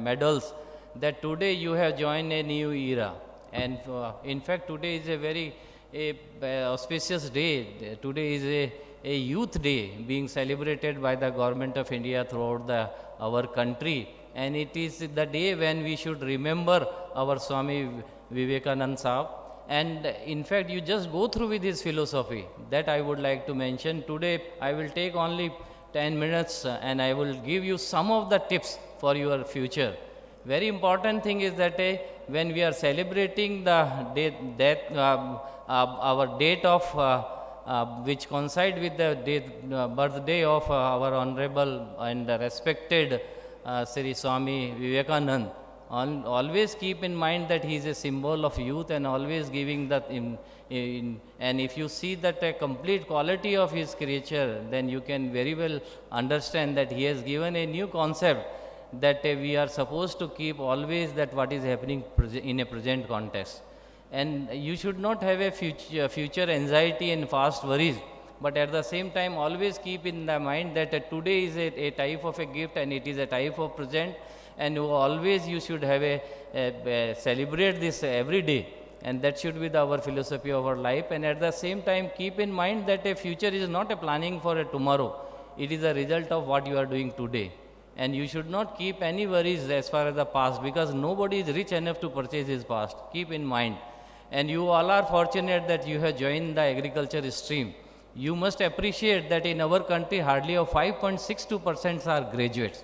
O: medals that today you have joined a new era. And in fact, today is a very auspicious day. Today is a youth day being celebrated by the Government of India throughout our country. And it is the day when we should remember our Swami Vivekanand Sahab. And in fact, you just go through with his philosophy. That I would like to mention. Today, I will take only 10 minutes and I will give you some of the tips for your future. Very important thing is that when we are celebrating the our date of which coincide with the birthday of our honorable and respected Sri Swami Vivekanand, always keep in mind that he is a symbol of youth and always giving that and if you see that a complete quality of his creature, then you can very well understand that he has given a new concept that we are supposed to keep always that what is happening in a present context. And you should not have a future anxiety and fast worries, but at the same time always keep in the mind that today is a type of a gift and it is a type of present, and always you should have celebrate this every day, and that should be our philosophy of our life. And at the same time keep in mind that a future is not a planning for a tomorrow, it is a result of what you are doing today. And you should not keep any worries as far as the past, because nobody is rich enough to purchase his past. Keep in mind. And you all are fortunate that you have joined the agriculture stream. You must appreciate that in our country hardly 5.62% are graduates.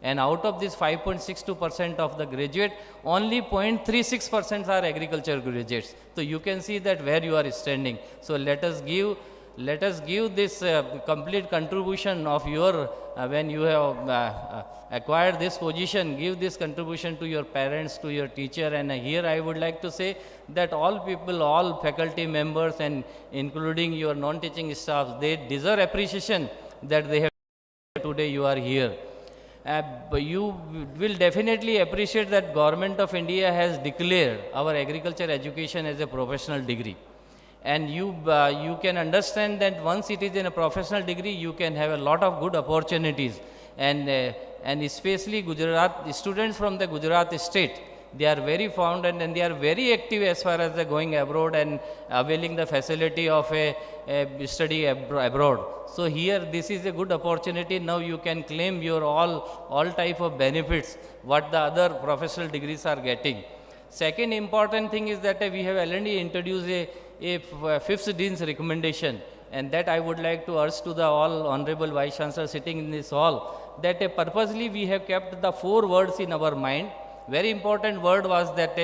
O: And out of this 5.62% of the graduate, only 0.36% are agriculture graduates. So you can see that where you are standing. So let us give let us give this complete contribution of your, when you have acquired this position, give this contribution to your parents, to your teacher. And here I would like to say that all people, all faculty members and including your non-teaching staff, they deserve appreciation that they have today you are here. But you will definitely appreciate that Government of India has declared our agriculture education as a professional degree. And you can understand that once it is in a professional degree, you can have a lot of good opportunities. And especially Gujarat, students from the Gujarat state, they are very fond and they are very active as far as the going abroad and availing the facility of a study abroad. So here this is a good opportunity. Now you can claim your all type of benefits what the other professional degrees are getting. Second important thing is that we have already introduced a fifth Dean's recommendation, and that I would like to urge to the all Honorable Vice Chancellor sitting in this hall, that purposely we have kept the 4 words in our mind. Very important word was that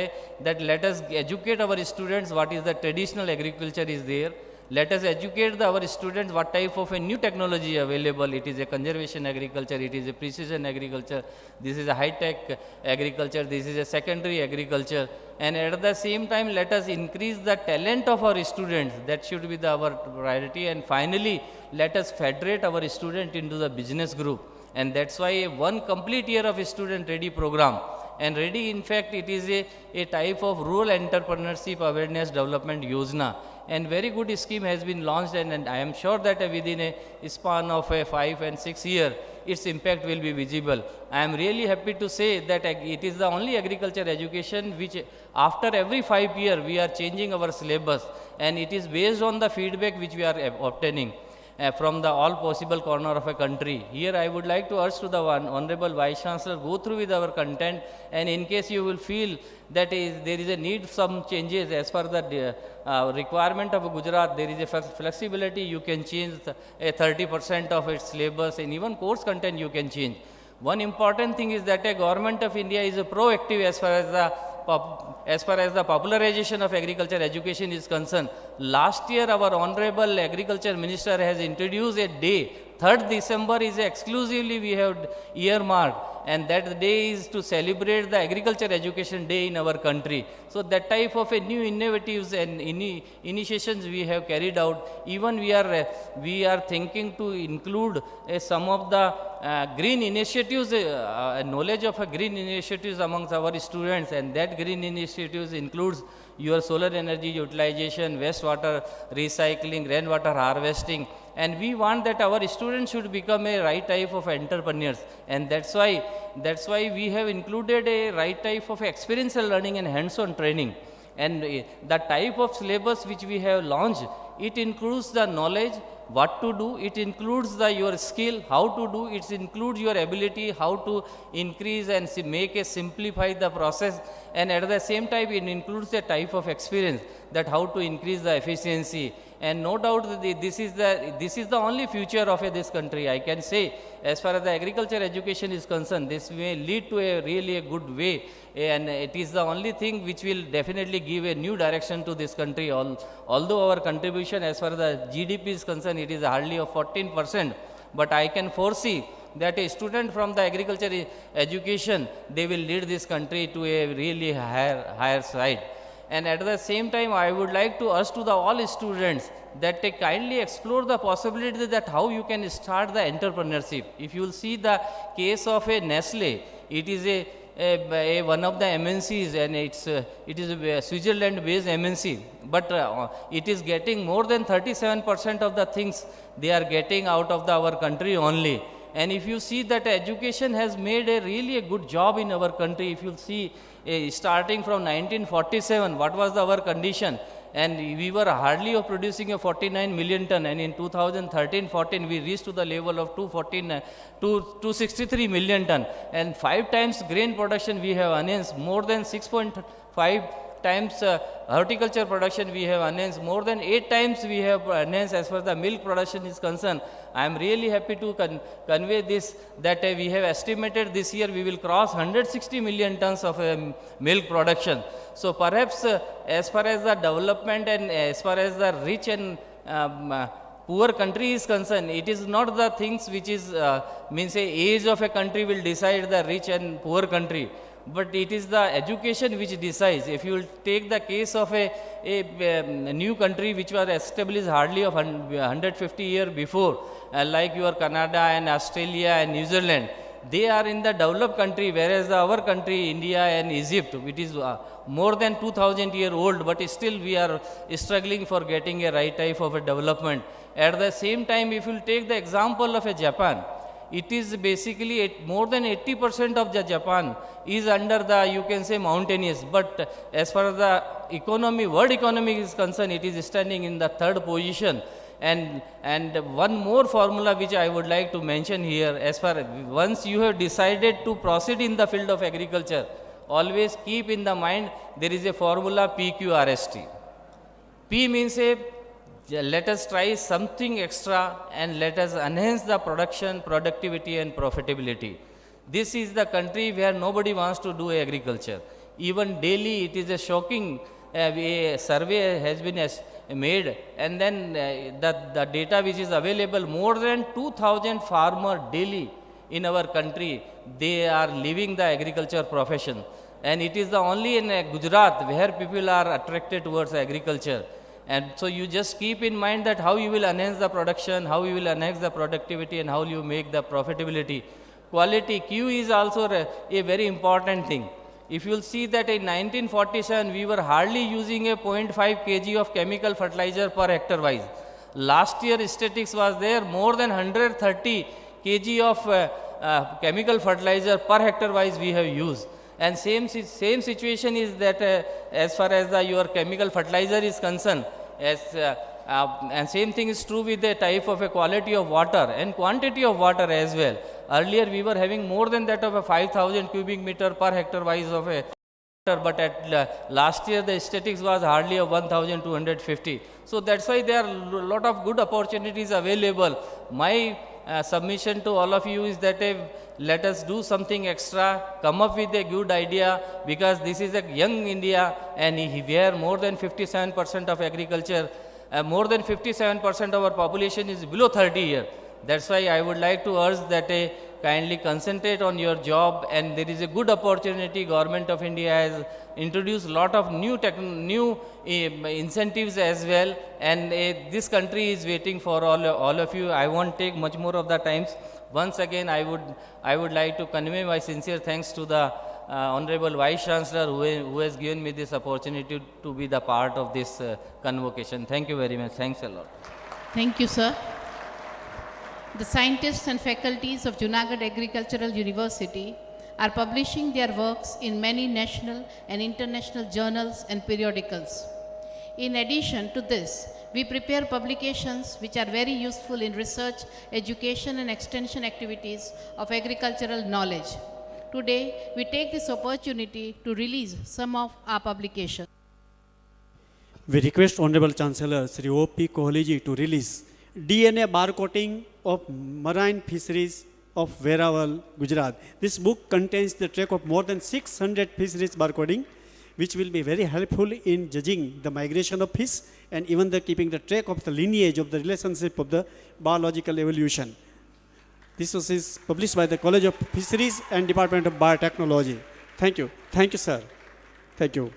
O: let us educate our students what is the traditional agriculture is there. Let us educate our students what type of a new technology available. It is a conservation agriculture, it is a precision agriculture, this is a high-tech agriculture, this is a secondary agriculture. And at the same time, let us increase the talent of our students. That should be our priority. And finally, let us federate our students into the business group. And that's why one complete year of a student ready program. And ready, in fact, it is a type of rural entrepreneurship awareness development yojana. And very good scheme has been launched, and I am sure that within a span of 5 and 6 years, its impact will be visible. I am really happy to say that it is the only agriculture education which after every 5 years we are changing our syllabus, and it is based on the feedback which we are obtaining from the all possible corner of a country. Here I would like to urge to the Honorable Vice Chancellor, go through with our content, and in case you will feel that there is a need some changes as per the requirement of Gujarat, there is a flexibility, you can change 30% of its syllabus, and even course content you can change. One important thing is that Government of India is proactive as far as the popularization of agriculture education is concerned. Last year, our Honorable Agriculture Minister has introduced a day. 3rd December is exclusively we have earmarked, and that day is to celebrate the Agriculture Education Day in our country. So that type of a new innovatives and initiations we have carried out. Even we are thinking to include some of the green initiatives, knowledge of green initiatives amongst our students, and that green initiatives includes your solar energy utilization, wastewater recycling, rainwater harvesting. And we want that our students should become a right type of entrepreneurs, and that's why we have included a right type of experiential learning and hands-on training. And the type of syllabus which we have launched, it includes the knowledge, what to do, it includes your skill, how to do, it includes your ability, how to increase and simplify the process, and at the same time it includes the type of experience, that how to increase the efficiency. And no doubt that this is the only future of this country. I can say, as far as the agriculture education is concerned, this may lead to a really good way, and it is the only thing which will definitely give a new direction to this country. Although our contribution as far as the GDP is concerned, it is hardly of 14%, but I can foresee that a student from the agriculture education, they will lead this country to a really higher side. And at the same time, I would like to urge to all students that they kindly explore the possibility that how you can start the entrepreneurship. If you will see the case of a Nestle, it is one of the MNCs, and it is a Switzerland-based MNC, but it is getting more than 37% of the things they are getting out of our country only. And if you see that education has made really a good job in our country, if you see starting from 1947, what was our condition? And we were hardly producing a 49 million ton, and in 2013-14 we reached to the level of 263 million ton, and 5 times grain production we have enhanced, more than 6.5 times horticulture production we have enhanced, more than 8 times we have enhanced as far as the milk production is concerned. I am really happy to convey this, that we have estimated this year we will cross 160 million tons of milk production. So perhaps as far as the development and as far as the rich and poor country is concerned, it is not the things which is means a age of a country will decide the rich and poor country, but it is the education which decides. If you will take the case of a new country which was established hardly of 150 years before, like your Canada and Australia and New Zealand, they are in the developed country, whereas our country, India and Egypt, which is more than 2000 years old, but still we are struggling for getting a right type of a development. At the same time, if you take the example of a Japan, it is basically more than 80% of the Japan is under the, you can say, mountainous, but as far as the economy, world economy is concerned, it is standing in the third position. And one more formula which I would like to mention here, as far as once you have decided to proceed in the field of agriculture, always keep in the mind there is a formula PQRST. P means let us try something extra and let us enhance the production, productivity and profitability. This is the country where nobody wants to do agriculture. Even daily it is a shocking, a survey has been made, and then the data which is available, more than 2000 farmers daily in our country, they are leaving the agriculture profession. And it is the only in Gujarat where people are attracted towards agriculture. And so you just keep in mind that how you will enhance the production, how you will enhance the productivity and how you make the profitability. Quality, Q is also a very important thing. If you will see that in 1947, we were hardly using a 0.5 kg of chemical fertilizer per hectare wise. Last year statistics was there, more than 130 kg of chemical fertilizer per hectare wise we have used. And same situation is that as far as your chemical fertilizer is concerned, and same thing is true with the type of a quality of water and quantity of water as well. Earlier we were having more than that of a 5000 cubic meter per hectare wise of a water, but at last year the statistics was hardly of 1250. So that's why there are a lot of good opportunities available. My submission to all of you is that let us do something extra, come up with a good idea, because this is a young India and we are more than 57% of agriculture, more than 57% of our population is below 30 years. That's why I would like to urge that kindly concentrate on your job, and there is a good opportunity. Government of India has introduced a lot of new incentives as well, and this country is waiting for all of you. I won't take much more of the times. Once again, I would like to convey my sincere thanks to the Honorable Vice Chancellor who has given me this opportunity to be the part of this convocation. Thank you very much. Thanks a lot.
C: Thank you, sir. The scientists and faculties of Junagadh Agricultural University are publishing their works in many national and international journals and periodicals. In addition to this, we prepare publications which are very useful in research, education and extension activities of agricultural knowledge. Today, we take this opportunity to release some of our publications.
A: We request Honorable Chancellor Sri O.P. Kohaliji to release DNA barcoding of marine fisheries of Veraval, Gujarat. This book contains the track of more than 600 fisheries barcoding, which will be very helpful in judging the migration of fish and even the keeping the track of the lineage of the relationship of the biological evolution. This was published by the College of Fisheries and Department of Biotechnology. Thank you. Thank you, sir. Thank you.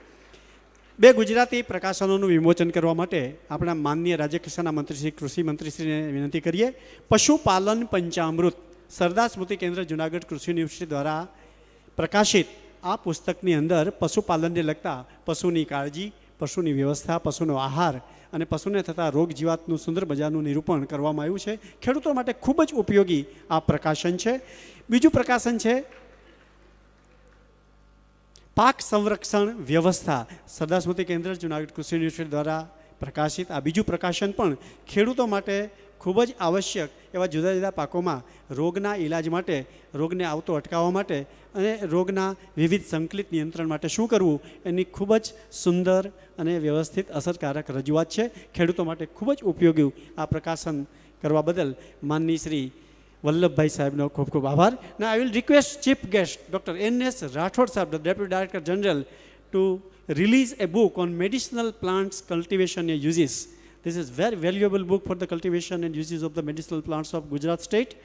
A: બે ગુજરાતી પ્રકાશનોનું વિમોચન કરવા માટે આપણા માનનીય રાજ્યકક્ષાના મંત્રીશ્રી કૃષિ મંત્રીશ્રીને વિનંતી કરીએ. પશુપાલન પંચામૃત સરદાર સ્મૃતિ કેન્દ્ર જુનાગઢ કૃષિ યુનિવર્સિટી દ્વારા પ્રકાશિત આ પુસ્તકની અંદર પશુપાલનને લગતા પશુની કાળજી, પશુની વ્યવસ્થા, પશુનો આહાર અને પશુને થતા રોગ જીવાતનું સુંદર મજાનું નિરૂપણ કરવામાં આવ્યું છે. ખેડૂતો માટે ખૂબ જ ઉપયોગી આ પ્રકાશન છે. બીજું પ્રકાશન છે પાક સંરક્ષણ વ્યવસ્થા સરદાર સ્મૃતિ કેન્દ્ર જુનાગઢ કૃષિ યુનિવર્સિટી દ્વારા પ્રકાશિત આ બીજું પ્રકાશન પણ ખેડૂતો માટે ખૂબ જ આવશ્યક એવા જુદા જુદા પાકોમાં રોગના ઇલાજ માટે, રોગને આવતો અટકાવવા માટે અને રોગના વિવિધ સંકલિત નિયંત્રણ માટે શું કરવું એની ખૂબ જ સુંદર અને વ્યવસ્થિત અસરકારક રજૂઆત છે. ખેડૂતો માટે ખૂબ જ ઉપયોગી આ પ્રકાશન કરવા બદલ માનનીય શ્રી વલ્લભભાઈ સાહેબનો ખૂબ ખૂબ આભાર. Now I will request Chief Guest Dr. N.S. Rathod Sahib, the Deputy Director General, to release a book on medicinal plants cultivation and uses. This is very valuable book for the cultivation and uses of the medicinal plants of Gujarat state.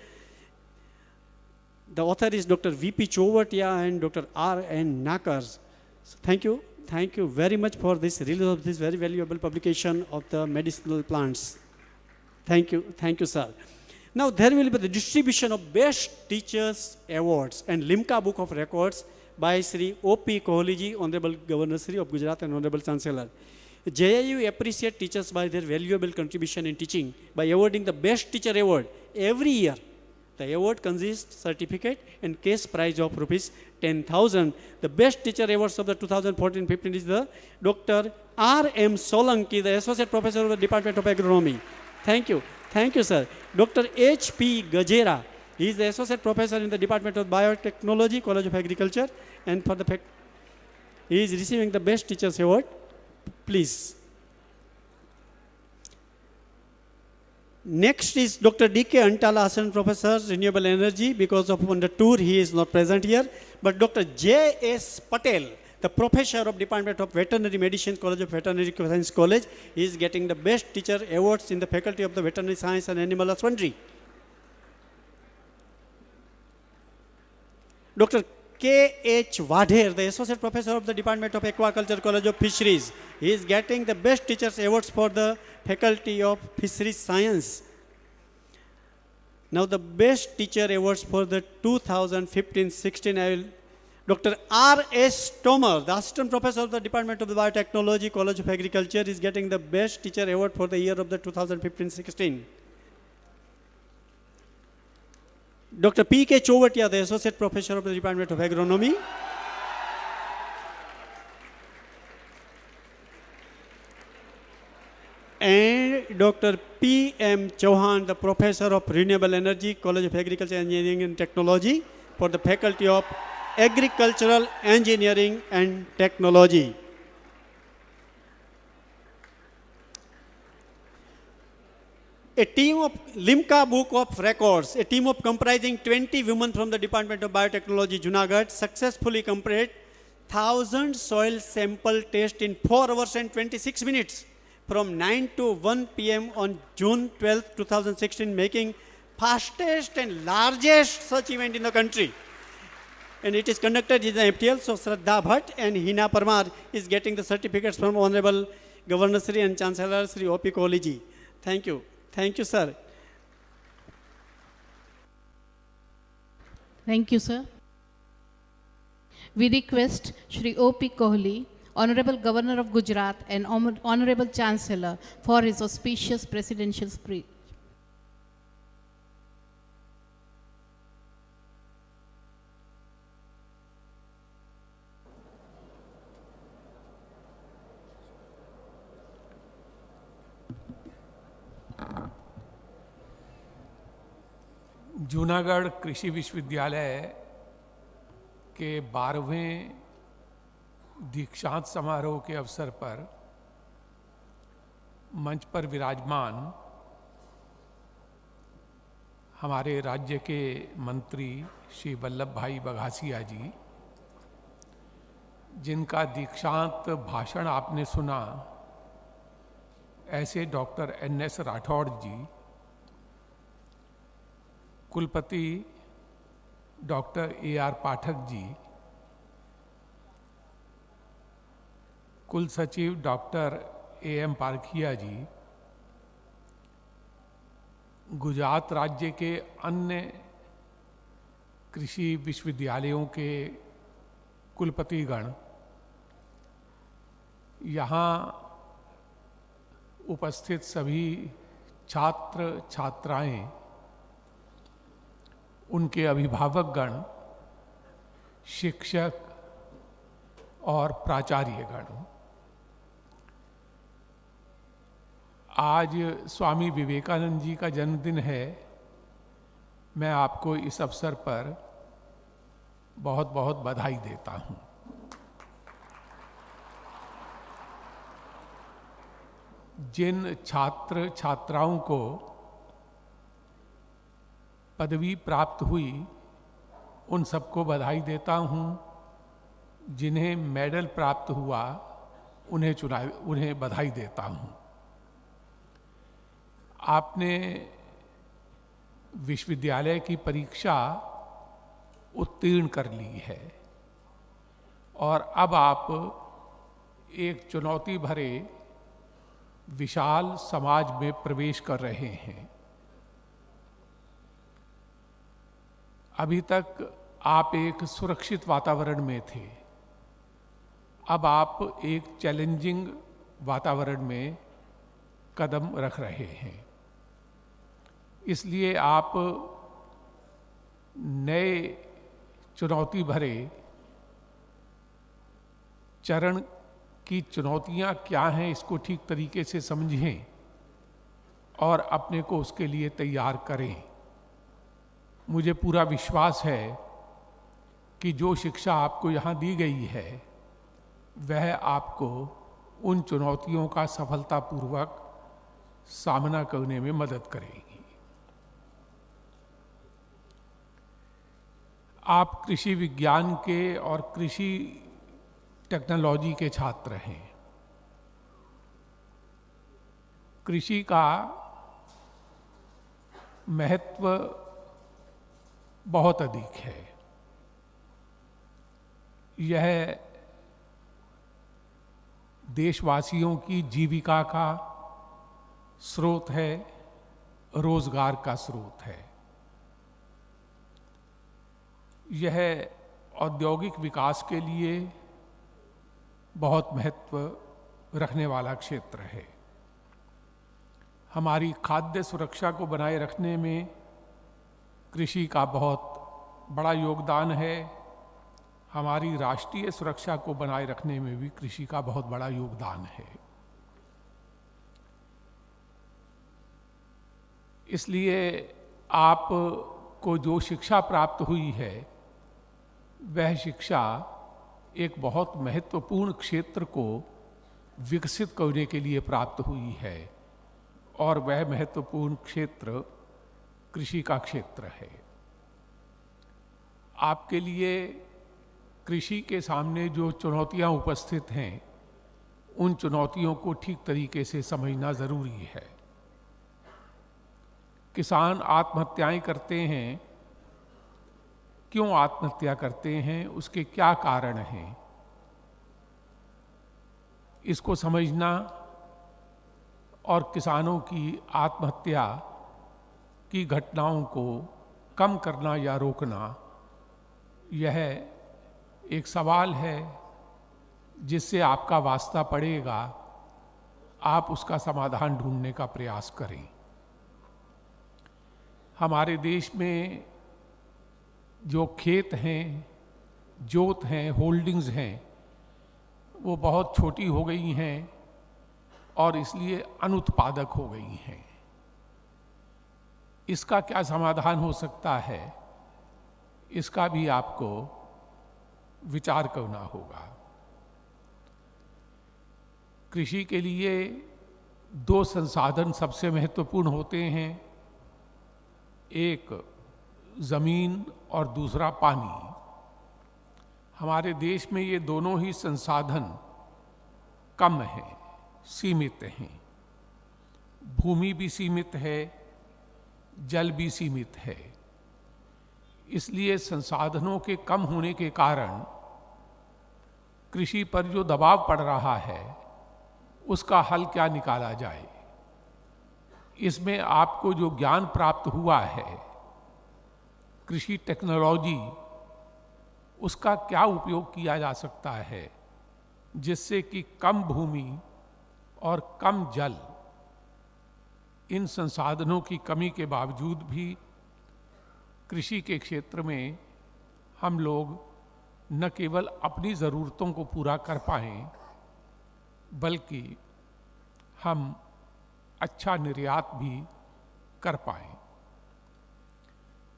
A: The author is Dr. V.P. Chovatia and Dr. R.N. Nakar. So thank you very much for this release of this very valuable publication of the medicinal plants. Thank you, sir. Now there will be the distribution of Best Teachers Awards and Limca Book of Records by Sri O.P. Kohli ji, Honorable Governor Sri of Gujarat and Honorable Chancellor. JIU appreciate teachers by their valuable contribution in teaching by awarding the Best Teacher Award every year. The award consists certificate and case prize of rupees 10,000. The Best Teacher Awards of the 2014-15 is the Dr. R.M. Solanki, the Associate Professor of the Department of Agronomy. Thank you, sir. Dr. H.P. Gajera, he is the Associate Professor in the Department of Biotechnology, College of Agriculture, and for the fact he is receiving the Best Teachers Award. Please. Next is Dr. D.K. Antala, Assistant Professor, Renewable Energy. Because of on the tour, he is not present here. But Dr. J.S. Patel, the Professor of Department of Veterinary Medicine, College of Veterinary Science College, he is getting the Best Teacher Awards in the Faculty of the Veterinary Science and Animal Husbandry. Dr. K.H. Wadher, the Associate Professor of the Department of Aquaculture, College of Fisheries, he is getting the Best Teachers Awards for the Faculty of Fisheries Science. Now the Best Teacher Awards for the 2015-16, I will Dr. R.S. Tomer, the Assistant Professor of the Department of Biotechnology, College of Agriculture, is getting the Best Teacher Award for the year of the 2015-16. Dr. P.K. Chovatia, the Associate Professor of the Department of Agronomy. And Dr. P.M. Chauhan, the Professor of Renewable Energy, College of Agriculture, Engineering and Technology, for the Faculty of Agricultural Engineering and Technology. A team of Limca Book of Records, a team of comprising 20 women from the Department of Biotechnology, Junagadh, successfully completed 1,000 soil sample tests in 4 hours and 26 minutes from 9 to 1 p.m. on June 12, 2016, making fastest and largest such event in the country. And it is conducted in the FTL, so Shraddha Bhatt and Hina Parmar is getting the certificates from Honorable Governor Sri and Chancellor Sri O.P. Kohli ji. Thank you. Thank you, sir.
C: Thank you, sir. We request Shri O.P. Kohli, Honorable Governor of Gujarat and Honorable Chancellor, for his auspicious presidential speech.
M: Junagadh कृषि विश्वविद्यालय के 12वें दीक्षांत समारोह के अवसर पर मंच पर विराजमान हमारे राज्य के मंत्री श्री वल्लभ भाई बघासिया जी, जिनका दीक्षांत भाषण आपने सुना, ऐसे डॉक्टर N.S. राठौड़ जी, कुलपति डॉक्टर A.R. पाठक जी, कुल सचिव डॉक्टर A.M. पारखिया जी, गुजरात राज्य के अन्य कृषि विश्वविद्यालयों के कुलपतिगण, यहाँ उपस्थित सभी छात्र छात्राएं, उनके अभिभावकगण, शिक्षक और प्राचार्यगण, आज स्वामी विवेकानंद जी का जन्मदिन है। मैं आपको इस अवसर पर बहुत बहुत बधाई देता हूँ। जिन छात्र छात्राओं को पदवी प्राप्त हुई, उन सबको बधाई देता हूँ। जिन्हें मेडल प्राप्त हुआ, उन्हें बधाई देता हूँ। आपने विश्वविद्यालय की परीक्षा उत्तीर्ण कर ली है और अब आप एक चुनौती भरे विशाल समाज में प्रवेश कर रहे हैं। अभी तक आप एक सुरक्षित वातावरण में थे, अब आप एक चैलेंजिंग वातावरण में कदम रख रहे हैं। इसलिए आप नए चुनौती भरे चरण की चुनौतियां क्या हैं इसको ठीक तरीके से समझें और अपने को उसके लिए तैयार करें। मुझे पूरा विश्वास है कि जो शिक्षा आपको यहाँ दी गई है वह आपको उन चुनौतियों का सफलतापूर्वक सामना करने में मदद करेगी। आप कृषि विज्ञान के और कृषि टेक्नोलॉजी के छात्र हैं। कृषि का महत्व बहुत अधिक है। यह देशवासियों की जीविका का स्रोत है, रोजगार का स्रोत है। यह औद्योगिक विकास के लिए बहुत महत्व रखने वाला क्षेत्र है। हमारी खाद्य सुरक्षा को बनाए रखने में कृषि का बहुत बड़ा योगदान है। हमारी राष्ट्रीय सुरक्षा को बनाए रखने में भी कृषि का बहुत बड़ा योगदान है। इसलिए आपको जो शिक्षा प्राप्त हुई है वह शिक्षा एक बहुत महत्वपूर्ण क्षेत्र को विकसित करने के लिए प्राप्त हुई है और वह महत्वपूर्ण क्षेत्र कृषि का क्षेत्र है। आपके लिए कृषि के सामने जो चुनौतियां उपस्थित हैं उन चुनौतियों को ठीक तरीके से समझना जरूरी है। किसान आत्महत्याएं करते हैं, क्यों आत्महत्या करते हैं, उसके क्या कारण हैं, इसको समझना और किसानों की आत्महत्या की घटनाओं को कम करना या रोकना, यह एक सवाल है जिससे आपका वास्ता पड़ेगा। आप उसका समाधान ढूंढने का प्रयास करें। हमारे देश में जो खेत हैं, जोत हैं, होल्डिंग्स हैं, वो बहुत छोटी हो गई हैं और इसलिए अनुत्पादक हो गई हैं। इसका क्या समाधान हो सकता है, इसका भी आपको विचार करना होगा। कृषि के लिए दो संसाधन सबसे महत्वपूर्ण होते हैं, एक जमीन और दूसरा पानी। हमारे देश में ये दोनों ही संसाधन कम हैं, सीमित हैं। भूमि भी सीमित है, जल भी सीमित है। इसलिए संसाधनों के कम होने के कारण कृषि पर जो दबाव पड़ रहा है उसका हल क्या निकाला जाए। इसमें आपको जो ज्ञान प्राप्त हुआ है, कृषि टेक्नोलॉजी, उसका क्या उपयोग किया जा सकता है जिससे कि कम भूमि और कम जल, इन संसाधनों की कमी के बावजूद भी कृषि के क्षेत्र में हम लोग न केवल अपनी ज़रूरतों को पूरा कर पाएं बल्कि हम अच्छा निर्यात भी कर पाएं।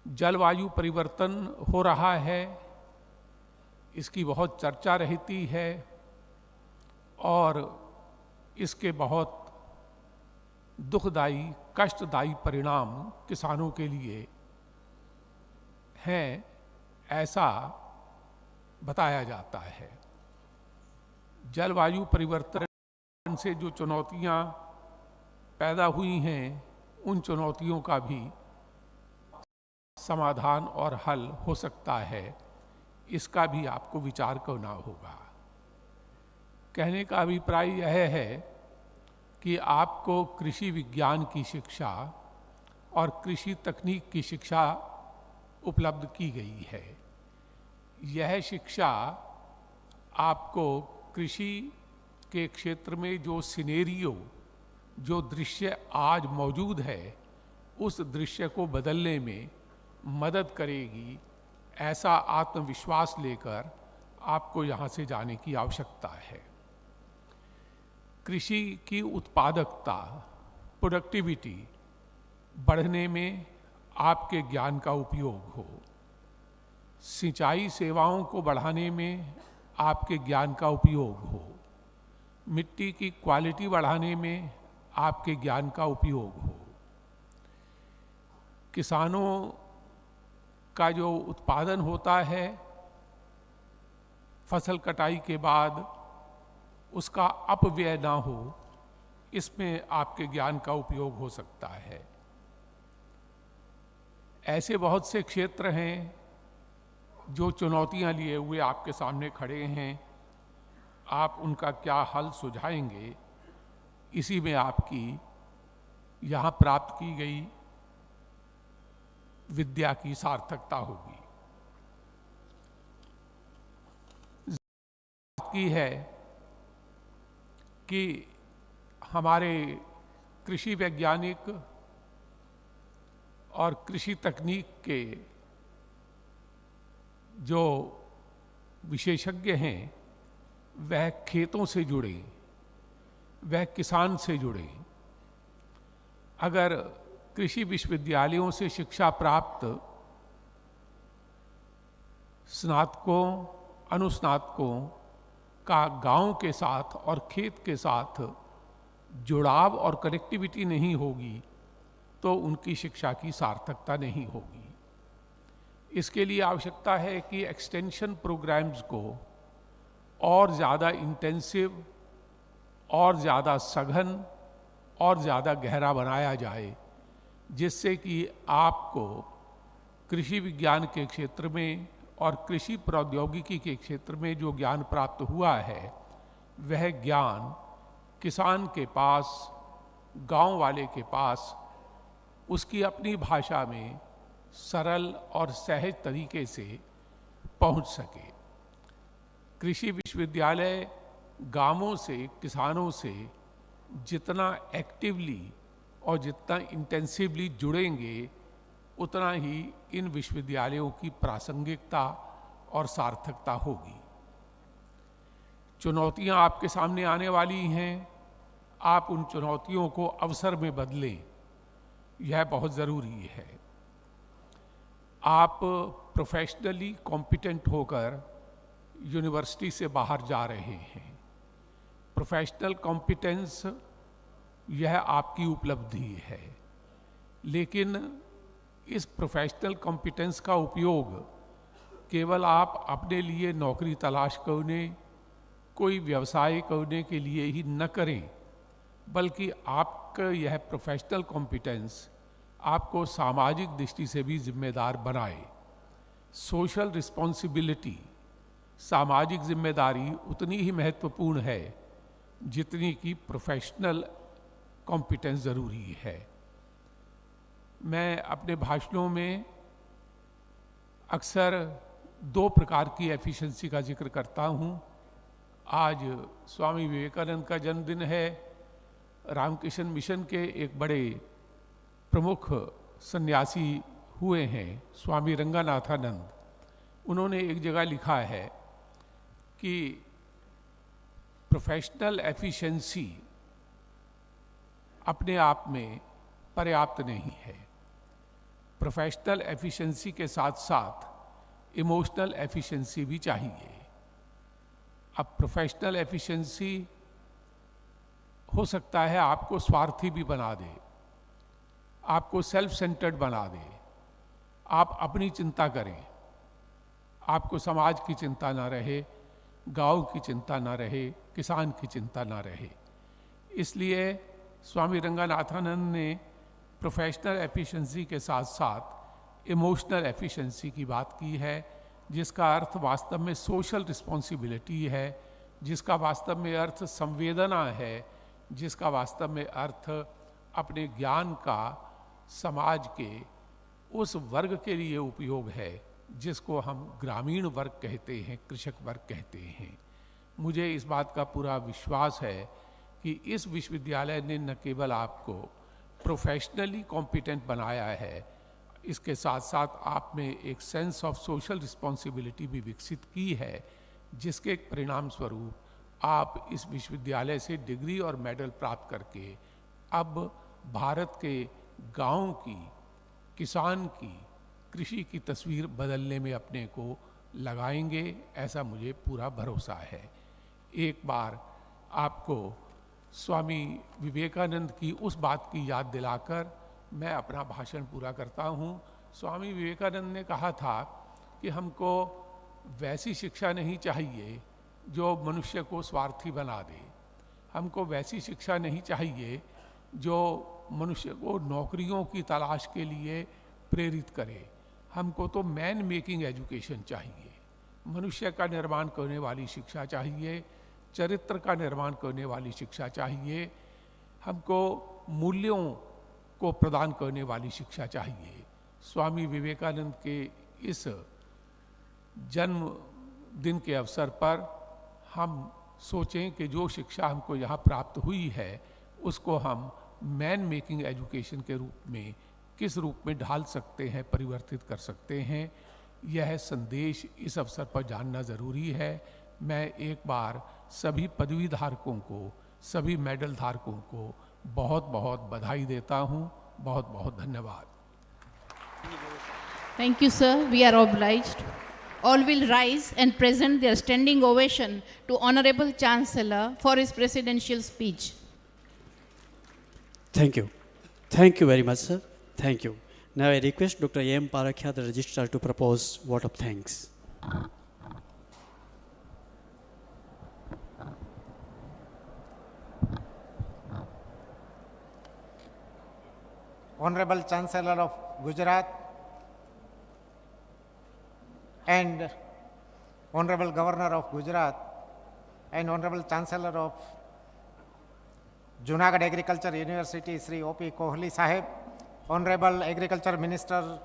M: जलवायु परिवर्तन हो रहा है, इसकी बहुत चर्चा रहती है और इसके बहुत दुखदायी, कष्टदायी परिणाम किसानों के लिए हैं, ऐसा बताया जाता है। जलवायु परिवर्तन से जो चुनौतियां पैदा हुई हैं उन चुनौतियों का भी समाधान और हल हो सकता है, इसका भी आपको विचार करना होगा। कहने का अभिप्राय यह है कि आपको कृषि विज्ञान की शिक्षा और कृषि तकनीक की शिक्षा उपलब्ध की गई है। यह शिक्षा आपको कृषि के क्षेत्र में जो सिनेरियो, जो दृश्य आज मौजूद है, उस दृश्य को बदलने में मदद करेगी। ऐसा आत्मविश्वास लेकर आपको यहाँ से जाने की आवश्यकता है। कृषि की उत्पादकता, प्रोडक्टिविटी बढ़ने में आपके ज्ञान का उपयोग हो, सिंचाई सेवाओं को बढ़ाने में आपके ज्ञान का उपयोग हो, मिट्टी की क्वालिटी बढ़ाने में आपके ज्ञान का उपयोग हो, किसानों का जो उत्पादन होता है फसल कटाई के बाद उसका अपव्यय ना हो, इसमें आपके ज्ञान का उपयोग हो सकता है। ऐसे बहुत से क्षेत्र हैं जो चुनौतियां लिए हुए आपके सामने खड़े हैं। आप उनका क्या हल सुझाएंगे, इसी में आपकी यहाँ प्राप्त की गई विद्या की सार्थकता होगी। की है कि हमारे कृषि वैज्ञानिक और कृषि तकनीक के जो विशेषज्ञ हैं वह खेतों से जुड़े, वह किसान से जुड़े। अगर कृषि विश्वविद्यालयों से शिक्षा प्राप्त स्नातकों, अनुस्नातकों का गांव के साथ और खेत के साथ जुड़ाव और कनेक्टिविटी नहीं होगी तो उनकी शिक्षा की सार्थकता नहीं होगी। इसके लिए आवश्यकता है कि एक्सटेंशन प्रोग्राम्स को और ज़्यादा इंटेंसिव और ज़्यादा सघन और ज़्यादा गहरा बनाया जाए, जिससे कि आपको कृषि विज्ञान के क्षेत्र में और कृषि प्रौद्योगिकी के क्षेत्र में जो ज्ञान प्राप्त हुआ है वह ज्ञान किसान के पास, गांव वाले के पास उसकी अपनी भाषा में सरल और सहज तरीके से पहुंच सके। कृषि विश्वविद्यालय गांवों से, किसानों से जितना एक्टिवली और जितना इंटेंसिवली जुड़ेंगे उतना ही इन विश्वविद्यालयों की प्रासंगिकता और सार्थकता होगी। चुनौतियां आपके सामने आने वाली हैं, आप उन चुनौतियों को अवसर में बदलें, यह बहुत ज़रूरी है। आप प्रोफेशनली कॉम्पिटेंट होकर यूनिवर्सिटी से बाहर जा रहे हैं। प्रोफेशनल कॉम्पिटेंस यह आपकी उपलब्धि है, लेकिन इस प्रोफेशनल कॉम्पिटेंस का उपयोग केवल आप अपने लिए नौकरी तलाश करने, कोई व्यवसाय करने के लिए ही न करें, बल्कि आपका यह प्रोफेशनल कॉम्पिटेंस आपको सामाजिक दृष्टि से भी जिम्मेदार बनाए। सोशल रिस्पॉन्सिबिलिटी, सामाजिक जिम्मेदारी उतनी ही महत्वपूर्ण है जितनी कि प्रोफेशनल कॉम्पिटेंस ज़रूरी है। मैं अपने भाषणों में अक्सर दो प्रकार की एफिशिएंसी का जिक्र करता हूँ। आज स्वामी विवेकानंद का जन्मदिन है। रामकृष्ण मिशन के एक बड़े प्रमुख सन्यासी हुए हैं स्वामी रंगनाथानंद। उन्होंने एक जगह लिखा है कि प्रोफेशनल एफिशिएंसी अपने आप में पर्याप्त नहीं है। प्रोफेशनल एफिशिएंसी के साथ साथ इमोशनल एफिशिएंसी भी चाहिए। अब प्रोफेशनल एफिशिएंसी हो सकता है आपको स्वार्थी भी बना दे, आपको सेल्फ सेंटर्ड बना दे। आप अपनी चिंता करें, आपको समाज की चिंता ना रहे, गांव की चिंता ना रहे, किसान की चिंता ना रहे। इसलिए स्वामी रंगनाथानंद ने प्रोफेशनल एफिशिएंसी के साथ साथ इमोशनल एफिशिएंसी की बात की है, जिसका अर्थ वास्तव में सोशल रिस्पॉन्सिबिलिटी है, जिसका वास्तव में अर्थ संवेदना है, जिसका वास्तव में अर्थ अपने ज्ञान का समाज के उस वर्ग के लिए उपयोग है जिसको हम ग्रामीण वर्ग कहते हैं, कृषक वर्ग कहते हैं। मुझे इस बात का पूरा विश्वास है कि इस विश्वविद्यालय ने न केवल आपको प्रोफेशनली कॉम्पिटेंट बनाया है, इसके साथ साथ आप में एक सेंस ऑफ सोशल रिस्पॉन्सिबिलिटी भी विकसित की है, जिसके परिणाम स्वरूप आप इस विश्वविद्यालय से डिग्री और मेडल प्राप्त करके अब भारत के गांव की, किसान की, कृषि की तस्वीर बदलने में अपने को लगाएंगे, ऐसा मुझे पूरा भरोसा है। एक बार आपको स्वामी विवेकानंद की उस बात की याद दिलाकर मैं अपना भाषण पूरा करता हूँ। स्वामी विवेकानंद ने कहा था कि हमको वैसी शिक्षा नहीं चाहिए जो मनुष्य को स्वार्थी बना दे, हमको वैसी शिक्षा नहीं चाहिए जो मनुष्य को नौकरियों की तलाश के लिए प्रेरित करे, हमको तो मैन मेकिंग एजुकेशन चाहिए, मनुष्य का निर्माण करने वाली शिक्षा चाहिए, चरित्र का निर्माण करने वाली शिक्षा चाहिए, हमको मूल्यों को प्रदान करने वाली शिक्षा चाहिए। स्वामी विवेकानंद के इस जन्म दिन के अवसर पर हम सोचें कि जो शिक्षा हमको यहाँ प्राप्त हुई है उसको हम मैन मेकिंग एजुकेशन के रूप में किस रूप में ढाल सकते हैं, परिवर्तित कर सकते हैं। यह संदेश इस अवसर पर जानना ज़रूरी है। मैं एक बार सभी पदवी धारकों को, सभी मेडल धारकों को बहुत बहुत बधाई देता हूँ। बहुत बहुत धन्यवाद।
C: Thank you, sir. We are obliged. All will rise and present their standing ovation to Honorable Chancellor for his presidential speech.
A: Thank you. Thank you very much, sir. Thank you. Now I request Dr. A.M. Parakhya, the registrar, to propose vote of thanks.
L: Honorable Chancellor of Gujarat and Honorable Governor of Gujarat and Honorable Chancellor of Junagadh Agriculture University, Sri O.P. Kohli Sahib, Honorable Agriculture Minister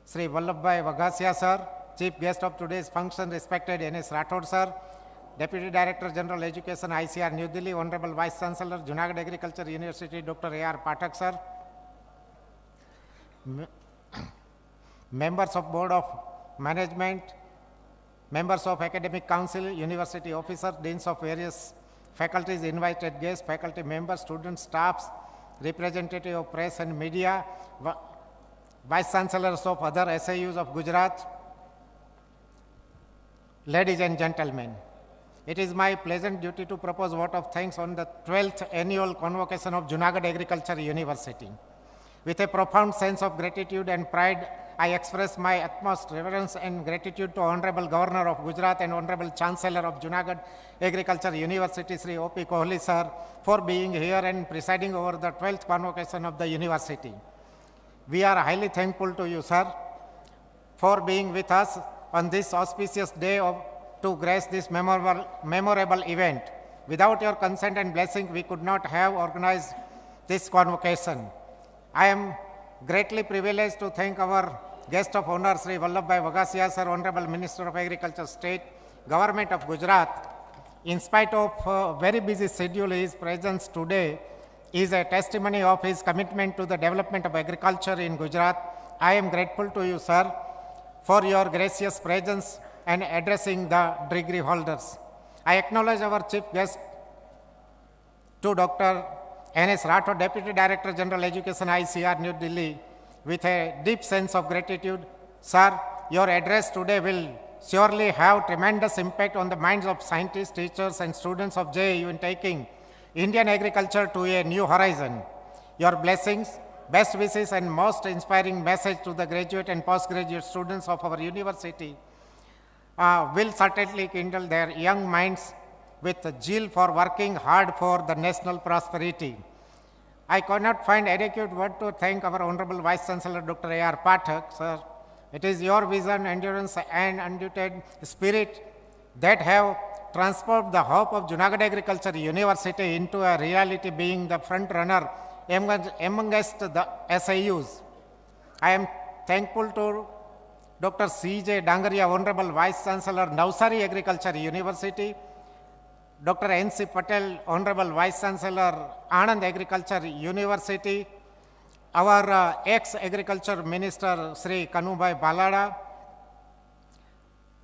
L: Sri Vallabhbhai Vagasia Sir, Chief Guest of today's function, respected N.S. Rathod Sir, Deputy Director General Education, ICR New Delhi, Honorable Vice Chancellor, Junagadh Agriculture University, Dr. A.R. Pathak Sir, members of Board of Management, members of Academic Council, University officers, deans of various faculties, invited guests, faculty members, students, staffs, representative of press and media, Vice Chancellors of other SIUs of Gujarat, ladies and gentlemen. It is my pleasant duty to propose vote of thanks on the 12th annual convocation of Junagadh Agriculture University. With a profound sense of gratitude and pride, I express my utmost reverence and gratitude to Honorable Governor of Gujarat and Honorable Chancellor of Junagadh Agriculture University, Sri O.P. Kohli Sir, for being here and presiding over the 12th convocation of the university. We are highly thankful to you, sir, for being with us on this auspicious day to grace this memorable event. Without your consent and blessing, we could not have organized this convocation. I am greatly privileged to thank our guest of honor, Sri Vallabhbhai Vagasia Sir, Honorable Minister of Agriculture State, Government of Gujarat. In spite of a very busy schedule, his presence today is a testimony of his commitment to the development of agriculture in Gujarat. I am grateful to you, sir, for your gracious presence and addressing the degree holders. I acknowledge our chief guest to Dr. N.S. Rathod, Deputy Director General Education, ICR, New Delhi, with a deep sense of gratitude. Sir, your address today will surely have tremendous impact on the minds of scientists, teachers, and students of JAU in taking Indian agriculture to a new horizon. Your blessings, best wishes, and most inspiring message to the graduate and postgraduate students of our university will certainly kindle their young minds with a zeal for working hard for the national prosperity. I cannot find adequate word to thank our Honorable Vice Chancellor Dr. A.R. Pathak, sir. It is your vision, endurance, and undiluted spirit that have transformed the hope of Junagadh Agriculture University into a reality, being the front runner amongst the SIUs. I am thankful to Dr. C.J. Dangaria, Honorable Vice Chancellor, Navsari Agriculture University, Dr. N.C. Patel, Honorable Vice Chancellor, Anand Agriculture University, our ex-Agriculture Minister, Sri Kanubai Balada,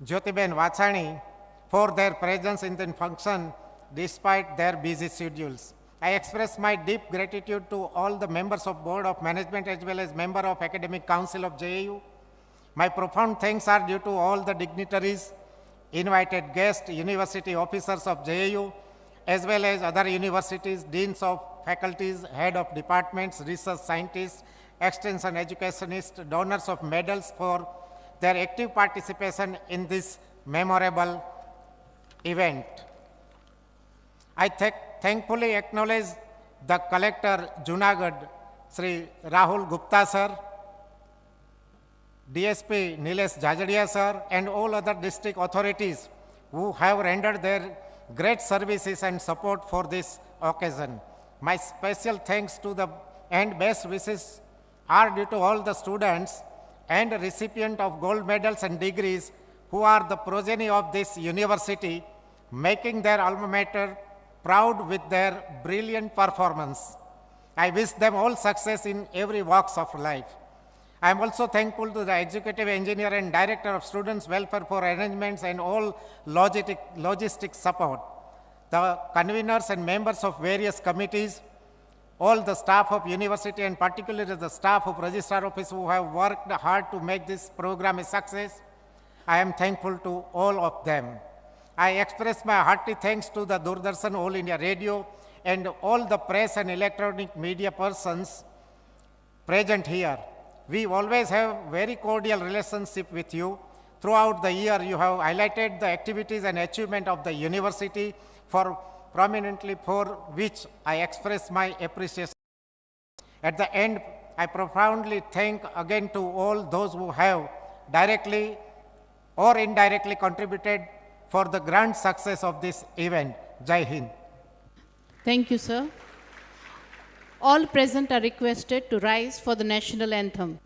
L: Jyotiben Vachani, for their presence in the function despite their busy schedules. I express my deep gratitude to all the members of Board of Management as well as member of Academic Council of JAU. My profound thanks are due to all the dignitaries, invited guests, university officers of JAU, as well as other universities, deans of faculties, head of departments, research scientists, extension educationists, donors of medals for their active participation in this memorable event. I thankfully acknowledge the Collector Junagadh, Sri Rahul Gupta sir, DSP Nilesh Jajadia sir, and all other district authorities who have rendered their great services and support for this occasion. My special thanks to the and best wishes are due to all the students and recipient of gold medals and degrees who are the progeny of this university, making their alma mater proud with their brilliant performance. I wish them all success in every walks of life. I am also thankful to the Executive Engineer and Director of Students' Welfare for arrangements and all logistic support, the conveners and members of various committees, all the staff of university and particularly the staff of Registrar Office who have worked hard to make this program a success. I am thankful to all of them. I express my hearty thanks to the Doordarshan All India Radio and all the press and electronic media persons present here. We always have very cordial relationship with you. Throughout the year, you have highlighted the activities and achievement of the university prominently for which I express my appreciation. At the end, I profoundly thank again to all those who have directly or indirectly contributed for the grand success of this event. Jai Hind.
C: Thank you, sir. All present are requested to rise for the national anthem.